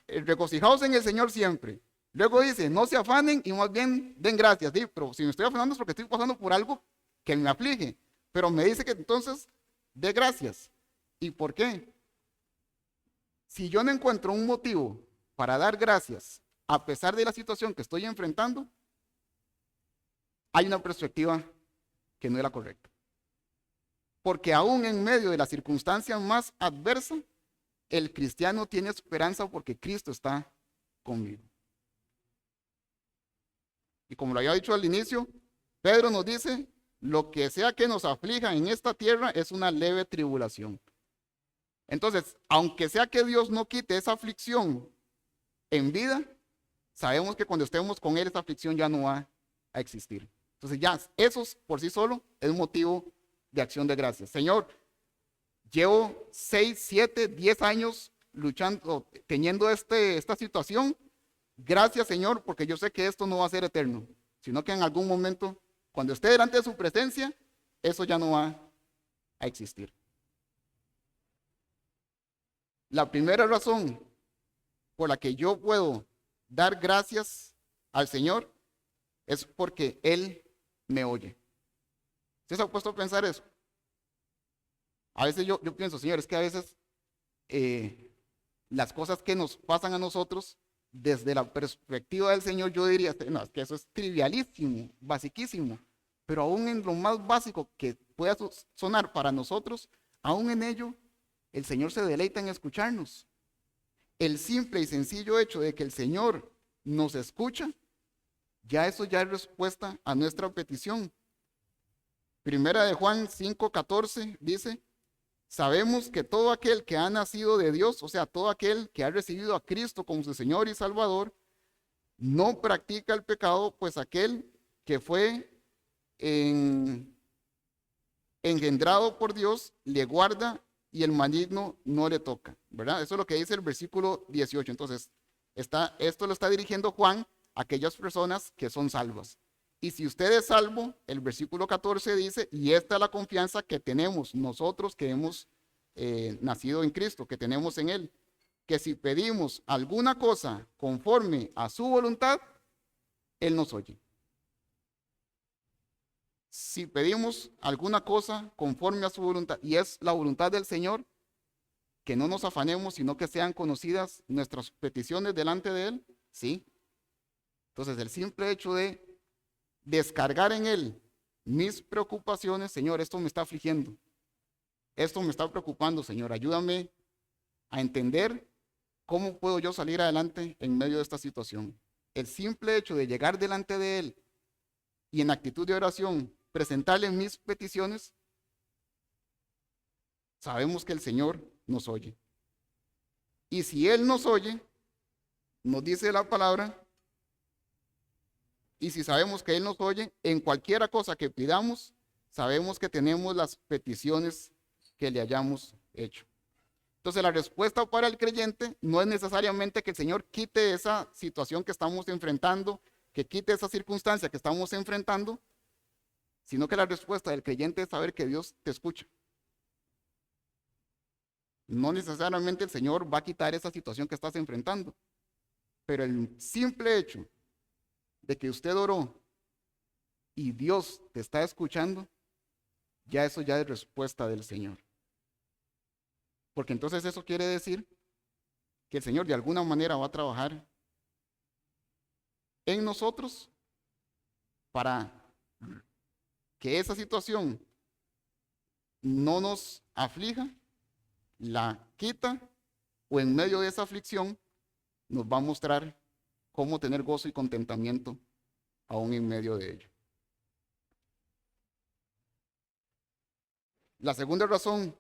regocijaos en el Señor siempre. Luego dice, no se afanen y más bien den gracias. Sí, pero si me estoy afanando es porque estoy pasando por algo que me aflige. Pero me dice que entonces dé gracias. ¿Y por qué? Si yo no encuentro un motivo para dar gracias a pesar de la situación que estoy enfrentando, hay una perspectiva que no es la correcta. Porque aún en medio de la circunstancia más adversa, el cristiano tiene esperanza porque Cristo está conmigo. Y como lo había dicho al inicio, Pedro nos dice, lo que sea que nos aflija en esta tierra es una leve tribulación. Entonces, aunque sea que Dios no quite esa aflicción en vida, sabemos que cuando estemos con Él, esa aflicción ya no va a existir. Entonces ya, eso por sí solo es motivo de acción de gracias. Señor, llevo 6, 7, 10 años luchando, teniendo esta situación. Gracias, Señor, porque yo sé que esto no va a ser eterno, sino que en algún momento, cuando esté delante de su presencia, eso ya no va a existir. La primera razón por la que yo puedo dar gracias al Señor es porque Él me oye. ¿Usted se ha puesto a pensar eso? A veces yo pienso, Señor, es que a veces las cosas que nos pasan a nosotros, desde la perspectiva del Señor, yo diría, no, es que eso es trivialísimo, basiquísimo, pero aún en lo más básico que pueda sonar para nosotros, aún en ello, el Señor se deleita en escucharnos. El simple y sencillo hecho de que el Señor nos escucha, ya eso ya es respuesta a nuestra petición. Primera de Juan 5:14 dice, sabemos que todo aquel que ha nacido de Dios, o sea, todo aquel que ha recibido a Cristo como su Señor y Salvador, no practica el pecado, pues aquel que fue engendrado por Dios le guarda y el maligno no le toca, ¿verdad? Eso es lo que dice el versículo 18. Entonces, esto lo está dirigiendo Juan a aquellas personas que son salvas. Y si usted es salvo, el versículo 14 dice, y esta es la confianza que tenemos nosotros que hemos nacido en Cristo, que tenemos en Él, que si pedimos alguna cosa conforme a su voluntad, Él nos oye. Si pedimos alguna cosa conforme a su voluntad, y es la voluntad del Señor, que no nos afanemos, sino que sean conocidas nuestras peticiones delante de Él, ¿sí? Entonces, el simple hecho de descargar en Él mis preocupaciones, Señor, esto me está afligiendo, esto me está preocupando, Señor, ayúdame a entender cómo puedo yo salir adelante en medio de esta situación. El simple hecho de llegar delante de Él y en actitud de oración presentarle mis peticiones, sabemos que el Señor nos oye. Y si Él nos oye, nos dice la palabra, y si sabemos que Él nos oye, en cualquiera cosa que pidamos, sabemos que tenemos las peticiones que le hayamos hecho. Entonces la respuesta para el creyente no es necesariamente que el Señor quite esa situación que estamos enfrentando, que quite esa circunstancia que estamos enfrentando, sino que la respuesta del creyente es saber que Dios te escucha. No necesariamente el Señor va a quitar esa situación que estás enfrentando, pero el simple hecho de que usted oró y Dios te está escuchando, ya eso ya es respuesta del Señor. Porque entonces eso quiere decir que el Señor de alguna manera va a trabajar en nosotros para que esa situación no nos aflija, la quita o en medio de esa aflicción, nos va a mostrar cómo tener gozo y contentamiento aún en medio de ello. La segunda razón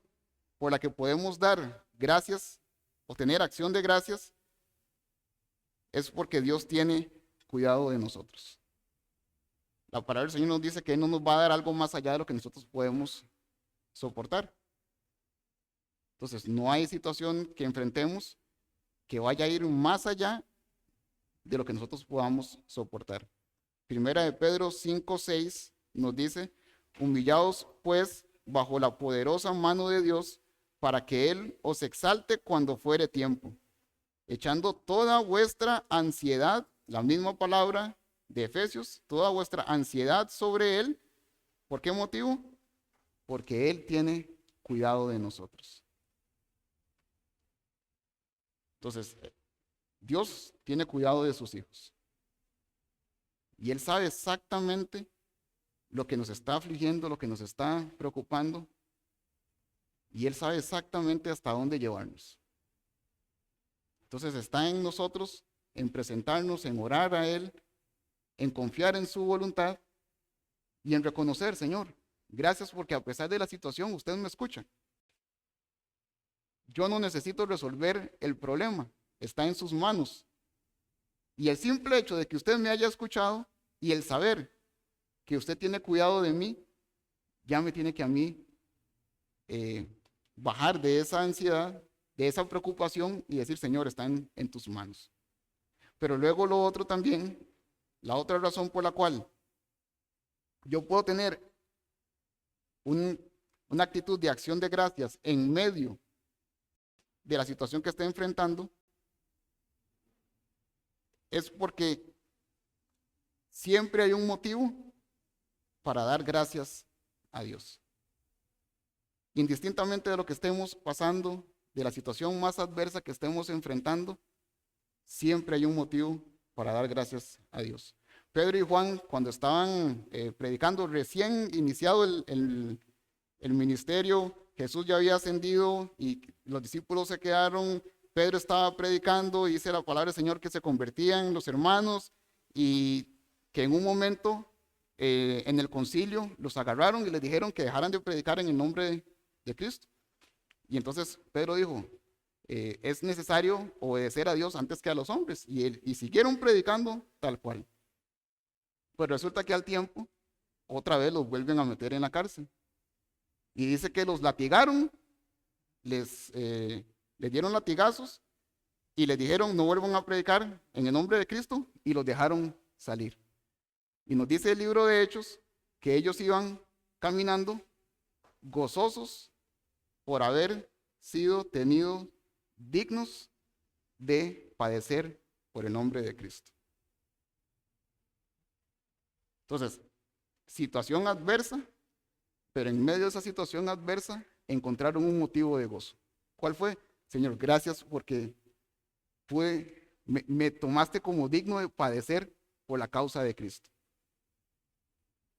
por la que podemos dar gracias o tener acción de gracias es porque Dios tiene cuidado de nosotros. La palabra del Señor nos dice que Él no nos va a dar algo más allá de lo que nosotros podemos soportar. Entonces, no hay situación que enfrentemos que vaya a ir más allá de lo que nosotros podamos soportar. Primera de Pedro 5:6 nos dice: humillaos pues bajo la poderosa mano de Dios, para que Él os exalte cuando fuere tiempo, echando toda vuestra ansiedad, la misma palabra de Efesios, toda vuestra ansiedad sobre Él. ¿Por qué motivo? Porque Él tiene cuidado de nosotros. Entonces, Dios tiene cuidado de sus hijos. Y Él sabe exactamente lo que nos está afligiendo, lo que nos está preocupando. Y Él sabe exactamente hasta dónde llevarnos. Entonces está en nosotros, en presentarnos, en orar a Él, en confiar en su voluntad y en reconocer: Señor, gracias porque a pesar de la situación usted me escucha. Yo no necesito resolver el problema, está en sus manos. Y el simple hecho de que usted me haya escuchado y el saber que usted tiene cuidado de mí, ya me tiene que a mí bajar de esa ansiedad, de esa preocupación y decir: Señor, está en tus manos. Pero luego lo otro también, la otra razón por la cual yo puedo tener una actitud de acción de gracias en medio de la situación que esté enfrentando, es porque siempre hay un motivo para dar gracias a Dios. Indistintamente de lo que estemos pasando, de la situación más adversa que estemos enfrentando, siempre hay un motivo para dar gracias a Dios. Pedro y Juan, cuando estaban predicando, recién iniciado el ministerio, Jesús ya había ascendido y los discípulos se quedaron. Pedro estaba predicando y dice la palabra del Señor que se convertían los hermanos y que en un momento en el concilio los agarraron y les dijeron que dejaran de predicar en el nombre de Cristo. Y entonces Pedro dijo: es necesario obedecer a Dios antes que a los hombres. Y siguieron predicando tal cual. Pues resulta que al tiempo, otra vez los vuelven a meter en la cárcel. Y dice que los latigaron, les dieron latigazos y les dijeron: no vuelvan a predicar en el nombre de Cristo, y los dejaron salir. Y nos dice el libro de Hechos que ellos iban caminando gozosos por haber sido tenidos dignos de padecer por el nombre de Cristo. Entonces, situación adversa, pero en medio de esa situación adversa encontraron un motivo de gozo. ¿Cuál fue? Señor, gracias porque me tomaste como digno de padecer por la causa de Cristo.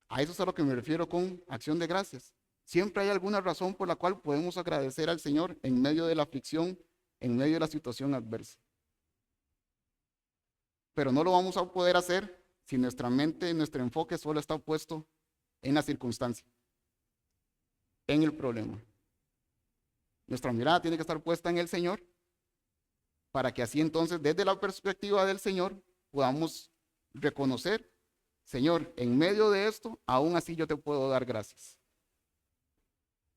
A eso es a lo que me refiero con acción de gracias. Siempre hay alguna razón por la cual podemos agradecer al Señor en medio de la aflicción, en medio de la situación adversa. Pero no lo vamos a poder hacer si nuestra mente, nuestro enfoque solo está puesto en la circunstancia, en el problema. Nuestra mirada tiene que estar puesta en el Señor, para que así entonces, desde la perspectiva del Señor, podamos reconocer: Señor, en medio de esto, aún así yo te puedo dar gracias.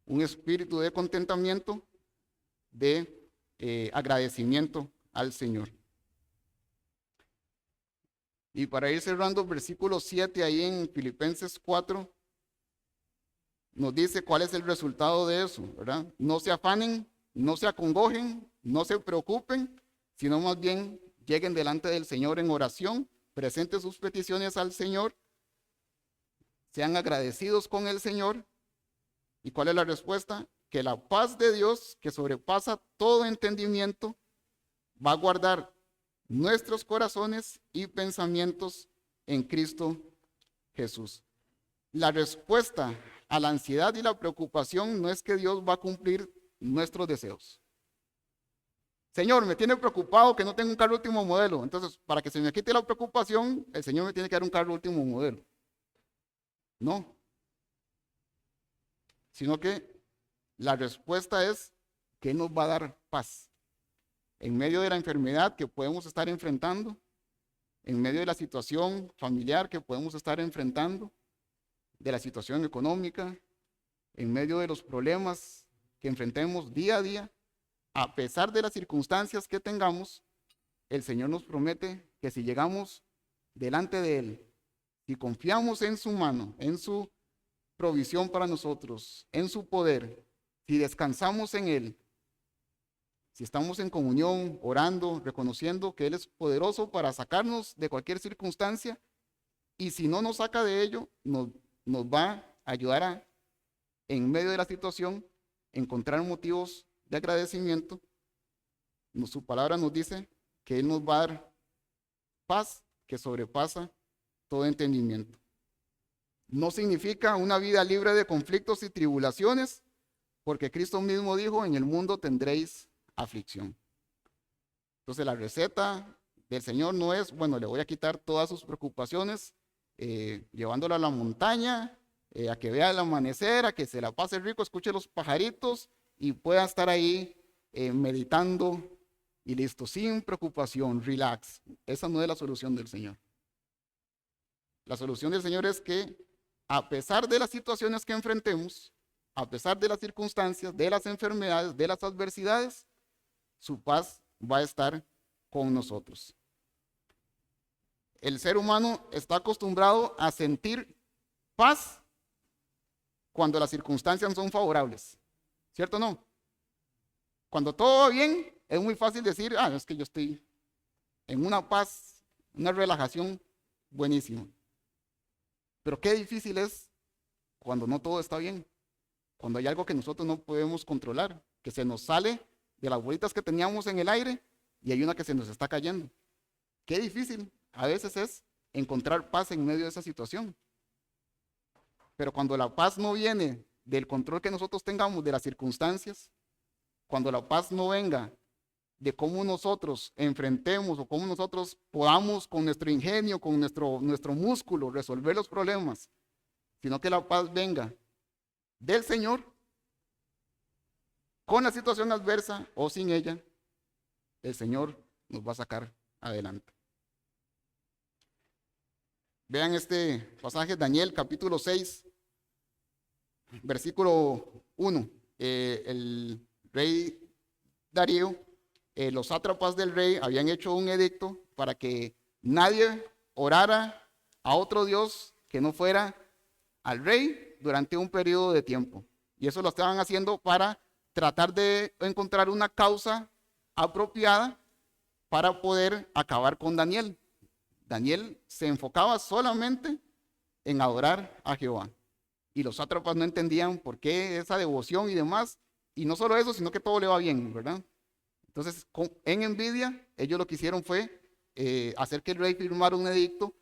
Un espíritu de contentamiento, de agradecimiento al Señor. Y para ir cerrando, versículo 7 ahí en Filipenses 4, nos dice cuál es el resultado de eso, ¿verdad? No se afanen, no se acongojen, no se preocupen, sino más bien lleguen delante del Señor en oración, presenten sus peticiones al Señor, sean agradecidos con el Señor. ¿Y cuál es la respuesta? Que la paz de Dios, que sobrepasa todo entendimiento, va a guardar nuestros corazones y pensamientos en Cristo Jesús. La respuesta a la ansiedad y la preocupación no es que Dios va a cumplir nuestros deseos, Señor, me tiene preocupado que no tengo un carro último modelo. Entonces, para que se me quite la preocupación, el Señor me tiene que dar un carro último modelo. No, sino que la respuesta es que Él nos va a dar paz. En medio de la enfermedad que podemos estar enfrentando, en medio de la situación familiar que podemos estar enfrentando, de la situación económica, en medio de los problemas que enfrentemos día a día, a pesar de las circunstancias que tengamos, el Señor nos promete que si llegamos delante de Él, si confiamos en su mano, en su provisión para nosotros, en su poder, si descansamos en Él, si estamos en comunión, orando, reconociendo que Él es poderoso para sacarnos de cualquier circunstancia, y si no nos saca de ello, nos va a ayudar a, en medio de la situación, encontrar motivos de agradecimiento. Su palabra nos dice que Él nos va a dar paz que sobrepasa todo entendimiento. No significa una vida libre de conflictos y tribulaciones, porque Cristo mismo dijo, en el mundo tendréis aflicción. Entonces la receta del Señor no es, bueno, le voy a quitar todas sus preocupaciones, llevándolo a la montaña, a que vea el amanecer, a que se la pase rico, escuche los pajaritos y pueda estar ahí meditando y listo, sin preocupación, relax. Esa no es la solución del Señor. La solución del Señor es que a pesar de las situaciones que enfrentemos, a pesar de las circunstancias, de las enfermedades, de las adversidades, su paz va a estar con nosotros. El ser humano está acostumbrado a sentir paz cuando las circunstancias son favorables, ¿cierto o no? Cuando todo va bien, es muy fácil decir, es que yo estoy en una paz, una relajación buenísima. Pero qué difícil es cuando no todo está bien, cuando hay algo que nosotros no podemos controlar, que se nos sale de las bolitas que teníamos en el aire y hay una que se nos está cayendo. Qué difícil a veces es encontrar paz en medio de esa situación. Pero cuando la paz no viene del control que nosotros tengamos de las circunstancias, cuando la paz no venga de cómo nosotros enfrentemos o cómo nosotros podamos con nuestro ingenio, con nuestro músculo resolver los problemas, sino que la paz venga del Señor, con la situación adversa o sin ella, el Señor nos va a sacar adelante. Vean este pasaje, Daniel capítulo 6, versículo 1. El rey Darío, los sátrapas del rey habían hecho un edicto para que nadie orara a otro Dios que no fuera al rey durante un periodo de tiempo. Y eso lo estaban haciendo para tratar de encontrar una causa apropiada para poder acabar con Daniel. Daniel se enfocaba solamente en adorar a Jehová. Y los sátrapas no entendían por qué esa devoción y demás. Y no solo eso, sino que todo le va bien, ¿verdad? Entonces, en envidia, ellos lo que hicieron fue hacer que el rey firmara un edicto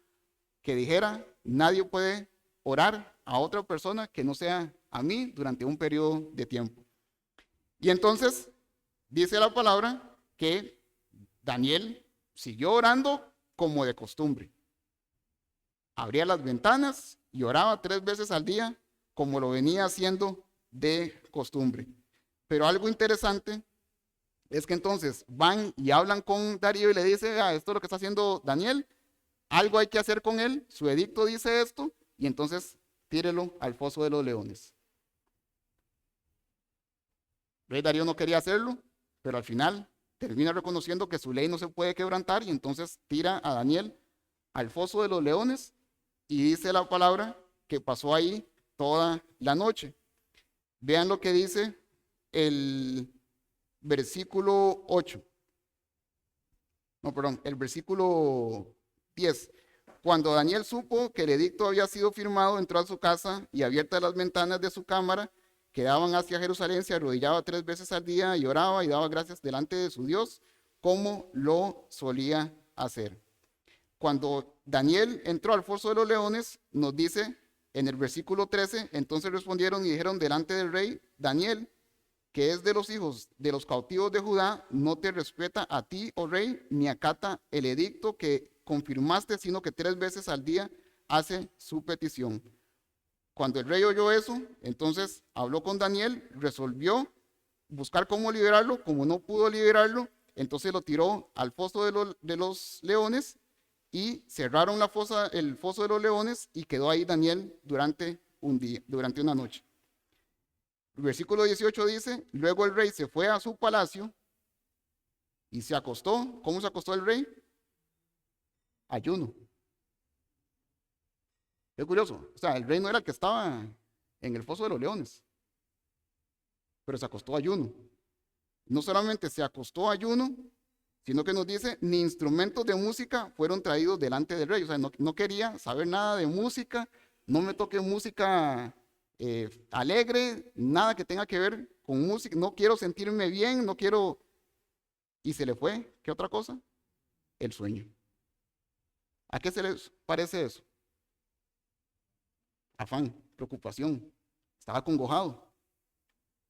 que dijera, nadie puede orar a otra persona que no sea a mí durante un periodo de tiempo. Y entonces, dice la palabra que Daniel siguió orando como de costumbre. Abría las ventanas y oraba 3 veces al día, como lo venía haciendo de costumbre. Pero algo interesante es que entonces van y hablan con Darío y le dice, esto es lo que está haciendo Daniel, algo hay que hacer con él, su edicto dice esto, y entonces tírelo al foso de los leones. El rey Darío no quería hacerlo, pero al final termina reconociendo que su ley no se puede quebrantar y entonces tira a Daniel al foso de los leones y dice la palabra que pasó ahí toda la noche. Vean lo que dice el versículo 8. El versículo 10. Cuando Daniel supo que el edicto había sido firmado, entró a su casa y abiertas las ventanas de su cámara que daban hacia Jerusalén, se arrodillaba 3 veces al día y oraba y daba gracias delante de su Dios, como lo solía hacer. Cuando Daniel entró al foso de los leones, nos dice en el versículo 13, entonces respondieron y dijeron delante del rey, Daniel, que es de los hijos de los cautivos de Judá, no te respeta a ti, oh rey, ni acata el edicto que confirmaste, sino que 3 veces al día hace su petición. Cuando el rey oyó eso, entonces habló con Daniel, resolvió buscar cómo liberarlo. Como no pudo liberarlo, entonces lo tiró al foso de los leones y cerraron el foso de los leones, y quedó ahí Daniel durante una noche. El versículo 18 dice: luego el rey se fue a su palacio y se acostó. ¿Cómo se acostó el rey? Ayuno. Es curioso, o sea, el rey no era el que estaba en el foso de los leones, pero se acostó ayuno. No solamente se acostó ayuno, sino que nos dice: ni instrumentos de música fueron traídos delante del rey. O sea, no quería saber nada de música, no me toque música alegre, nada que tenga que ver con música, no quiero sentirme bien, no quiero. Y se le fue, ¿qué otra cosa? El sueño. ¿A qué se les parece eso? Afán, preocupación, estaba acongojado.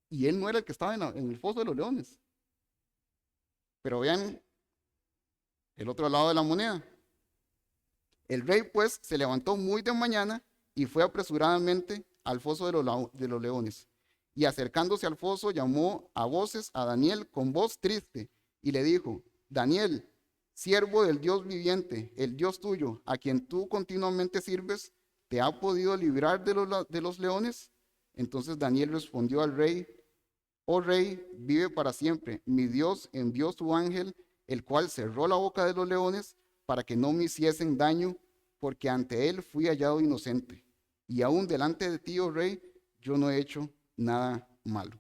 Y él no era el que estaba en el foso de los leones. Pero vean el otro lado de la moneda. El rey pues se levantó muy de mañana y fue apresuradamente al foso de los leones. Y acercándose al foso llamó a voces a Daniel con voz triste y le dijo: Daniel, siervo del Dios viviente, el Dios tuyo, a quien tú continuamente sirves, ¿te ha podido librar de los leones? Entonces Daniel respondió al rey: oh rey, vive para siempre. Mi Dios envió su ángel, el cual cerró la boca de los leones para que no me hiciesen daño, porque ante él fui hallado inocente. Y aún delante de ti, oh rey, yo no he hecho nada malo.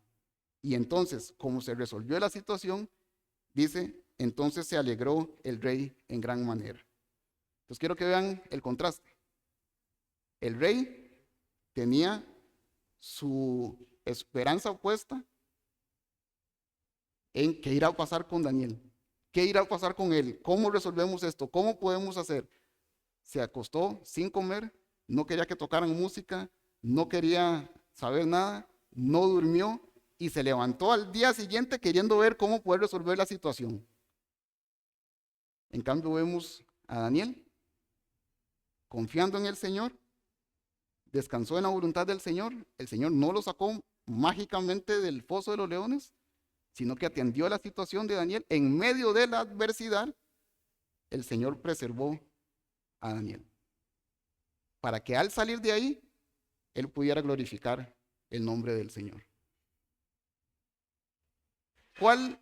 Y entonces, como se resolvió la situación, dice: entonces se alegró el rey en gran manera. Entonces quiero que vean el contraste. El rey tenía su esperanza puesta en qué irá a pasar con Daniel, qué irá a pasar con él, cómo resolvemos esto, cómo podemos hacer. Se acostó sin comer, no quería que tocaran música, no quería saber nada, no durmió y se levantó al día siguiente queriendo ver cómo poder resolver la situación. En cambio vemos a Daniel confiando en el Señor, descansó en la voluntad del Señor. El Señor no lo sacó mágicamente del foso de los leones, sino que atendió a la situación de Daniel. En medio de la adversidad, el Señor preservó a Daniel, para que al salir de ahí, él pudiera glorificar el nombre del Señor. ¿Cuál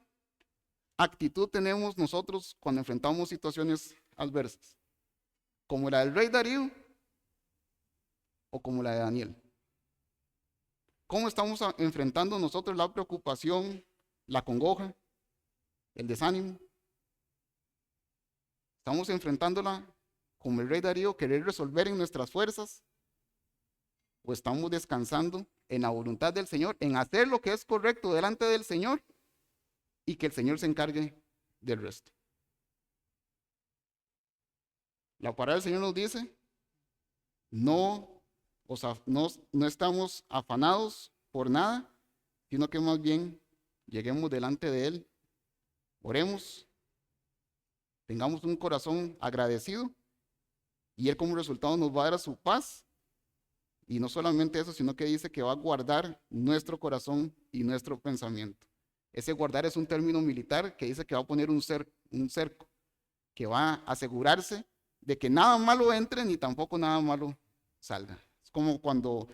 actitud tenemos nosotros cuando enfrentamos situaciones adversas? ¿Como la del rey Darío o como la de Daniel? ¿Cómo estamos enfrentando nosotros la preocupación, la congoja, el desánimo? ¿Estamos enfrentándola como el rey Darío, querer resolver en nuestras fuerzas? ¿O estamos descansando en la voluntad del Señor, en hacer lo que es correcto delante del Señor y que el Señor se encargue del resto? La palabra del Señor nos dice: no estamos afanados por nada, sino que más bien lleguemos delante de Él, oremos, tengamos un corazón agradecido, y Él como resultado nos va a dar su paz. Y no solamente eso, sino que dice que va a guardar nuestro corazón y nuestro pensamiento. Ese guardar es un término militar que dice que va a poner un cerco, que va a asegurarse de que nada malo entre ni tampoco nada malo salga. Es como cuando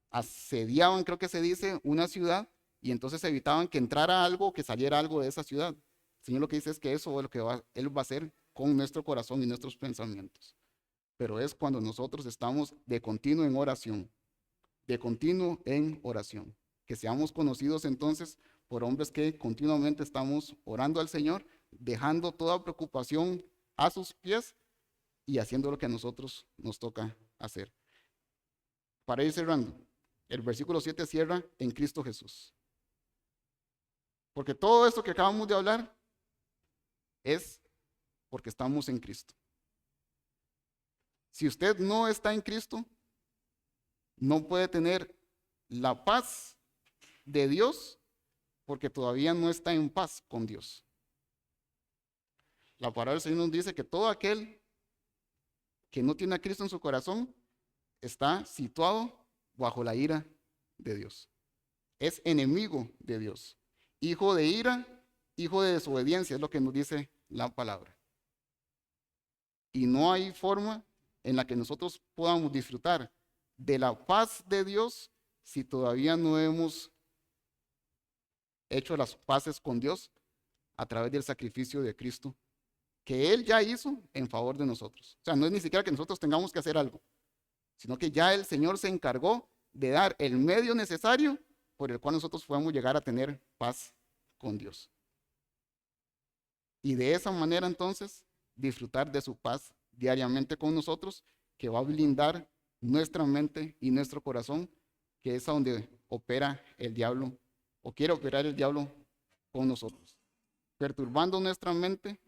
asediaban, creo que se dice, una ciudad, y entonces evitaban que entrara algo, que saliera algo de esa ciudad. El Señor lo que dice es que eso es lo que Él va a hacer con nuestro corazón y nuestros pensamientos. Pero es cuando nosotros estamos de continuo en oración, de continuo en oración. Que seamos conocidos entonces por hombres que continuamente estamos orando al Señor, dejando toda preocupación a sus pies y haciendo lo que a nosotros nos toca hacer. Para ir cerrando, el versículo 7 cierra: en Cristo Jesús. Porque todo esto que acabamos de hablar es porque estamos en Cristo. Si usted no está en Cristo, no puede tener la paz de Dios porque todavía no está en paz con Dios. La palabra del Señor nos dice que todo aquel que no tiene a Cristo en su corazón está situado bajo la ira de Dios. Es enemigo de Dios. Hijo de ira, hijo de desobediencia, es lo que nos dice la palabra. Y no hay forma en la que nosotros podamos disfrutar de la paz de Dios si todavía no hemos hecho las paces con Dios a través del sacrificio de Cristo que Él ya hizo en favor de nosotros. O sea, no es ni siquiera que nosotros tengamos que hacer algo, sino que ya el Señor se encargó de dar el medio necesario por el cual nosotros podamos llegar a tener paz con Dios. Y de esa manera entonces disfrutar de su paz diariamente con nosotros, que va a blindar nuestra mente y nuestro corazón, que es a donde opera el diablo o quiere operar el diablo con nosotros, perturbando nuestra mente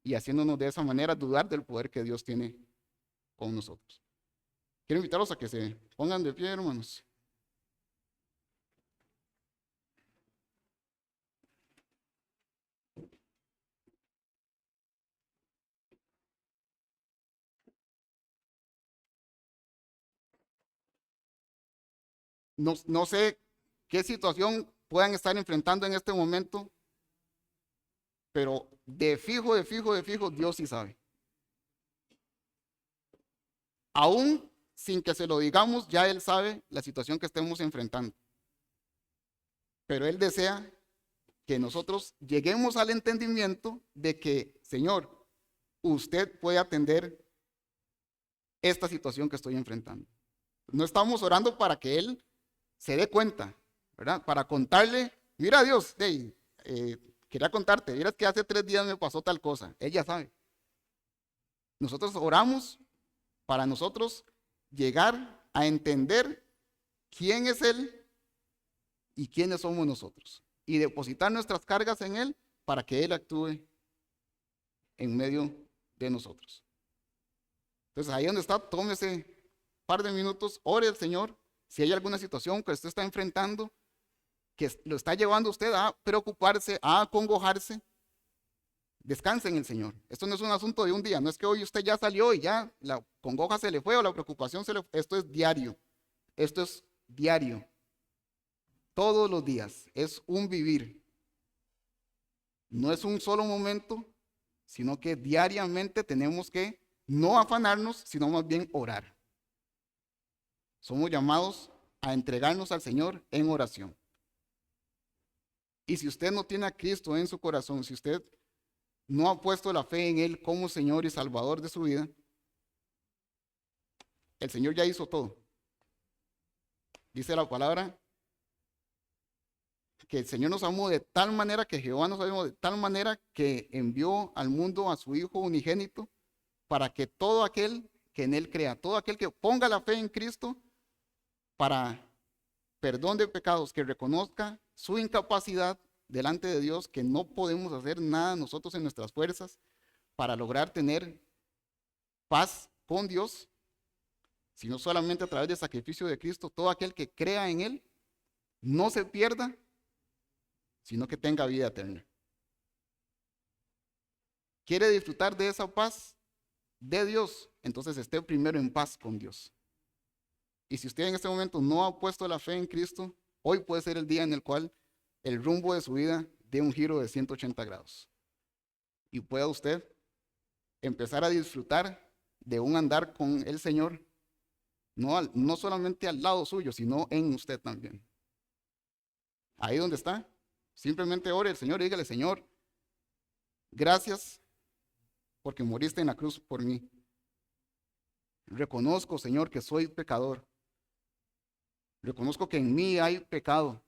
y haciéndonos de esa manera dudar del poder que Dios tiene con nosotros. Quiero invitarlos a que se pongan de pie, hermanos. No sé qué situación puedan estar enfrentando en este momento, pero de fijo, Dios sí sabe. Aún sin que se lo digamos, ya Él sabe la situación que estemos enfrentando. Pero Él desea que nosotros lleguemos al entendimiento de que, Señor, usted puede atender esta situación que estoy enfrentando. No estamos orando para que Él se dé cuenta, ¿verdad? Para contarle, mira Dios, hey, quería contarte, miras que hace 3 días me pasó tal cosa. Ella sabe. Nosotros oramos para nosotros llegar a entender quién es Él y quiénes somos nosotros. Y depositar nuestras cargas en Él para que Él actúe en medio de nosotros. Entonces ahí donde está, tómese un par de minutos, ore al Señor. Si hay alguna situación que usted está enfrentando, que lo está llevando a usted a preocuparse, a acongojarse, descanse en el Señor. Esto no es un asunto de un día, no es que hoy usted ya salió y ya la congoja se le fue o la preocupación se le fue. Esto es diario. Esto es diario. Todos los días. Es un vivir. No es un solo momento, sino que diariamente tenemos que no afanarnos, sino más bien orar. Somos llamados a entregarnos al Señor en oración. Y si usted no tiene a Cristo en su corazón, si usted no ha puesto la fe en Él como Señor y Salvador de su vida, el Señor ya hizo todo. Dice la palabra que el Señor nos amó de tal manera, que Jehová nos amó de tal manera que envió al mundo a su Hijo unigénito para que todo aquel que en Él crea, todo aquel que ponga la fe en Cristo para perdón de pecados, que reconozca su incapacidad delante de Dios, que no podemos hacer nada nosotros en nuestras fuerzas para lograr tener paz con Dios, sino solamente a través del sacrificio de Cristo. Todo aquel que crea en Él no se pierda, sino que tenga vida eterna. ¿Quiere disfrutar de esa paz de Dios? Entonces esté primero en paz con Dios. Y si usted en este momento no ha puesto la fe en Cristo, hoy puede ser el día en el cual el rumbo de su vida dé un giro de 180 grados. Y pueda usted empezar a disfrutar de un andar con el Señor, no solamente al lado suyo, sino en usted también. Ahí donde está, simplemente ore al Señor y dígale: Señor, gracias porque moriste en la cruz por mí. Reconozco, Señor, que soy pecador. Reconozco que en mí hay pecado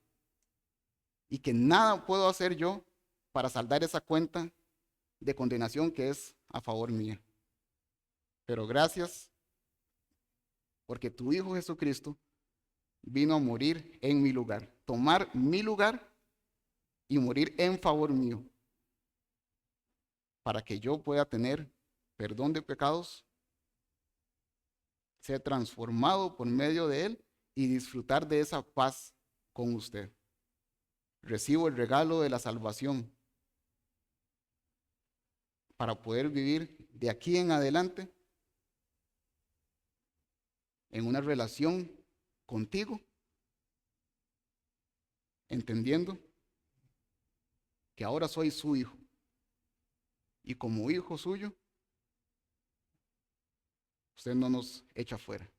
y que nada puedo hacer yo para saldar esa cuenta de condenación que es a favor mía. Pero gracias porque tu Hijo Jesucristo vino a morir en mi lugar, tomar mi lugar y morir en favor mío, para que yo pueda tener perdón de pecados, ser transformado por medio de Él y disfrutar de esa paz con usted. recibo el regalo de la salvación para poder vivir de aquí en adelante en una relación contigo, entendiendo que ahora soy su hijo y como hijo suyo, usted no nos echa fuera.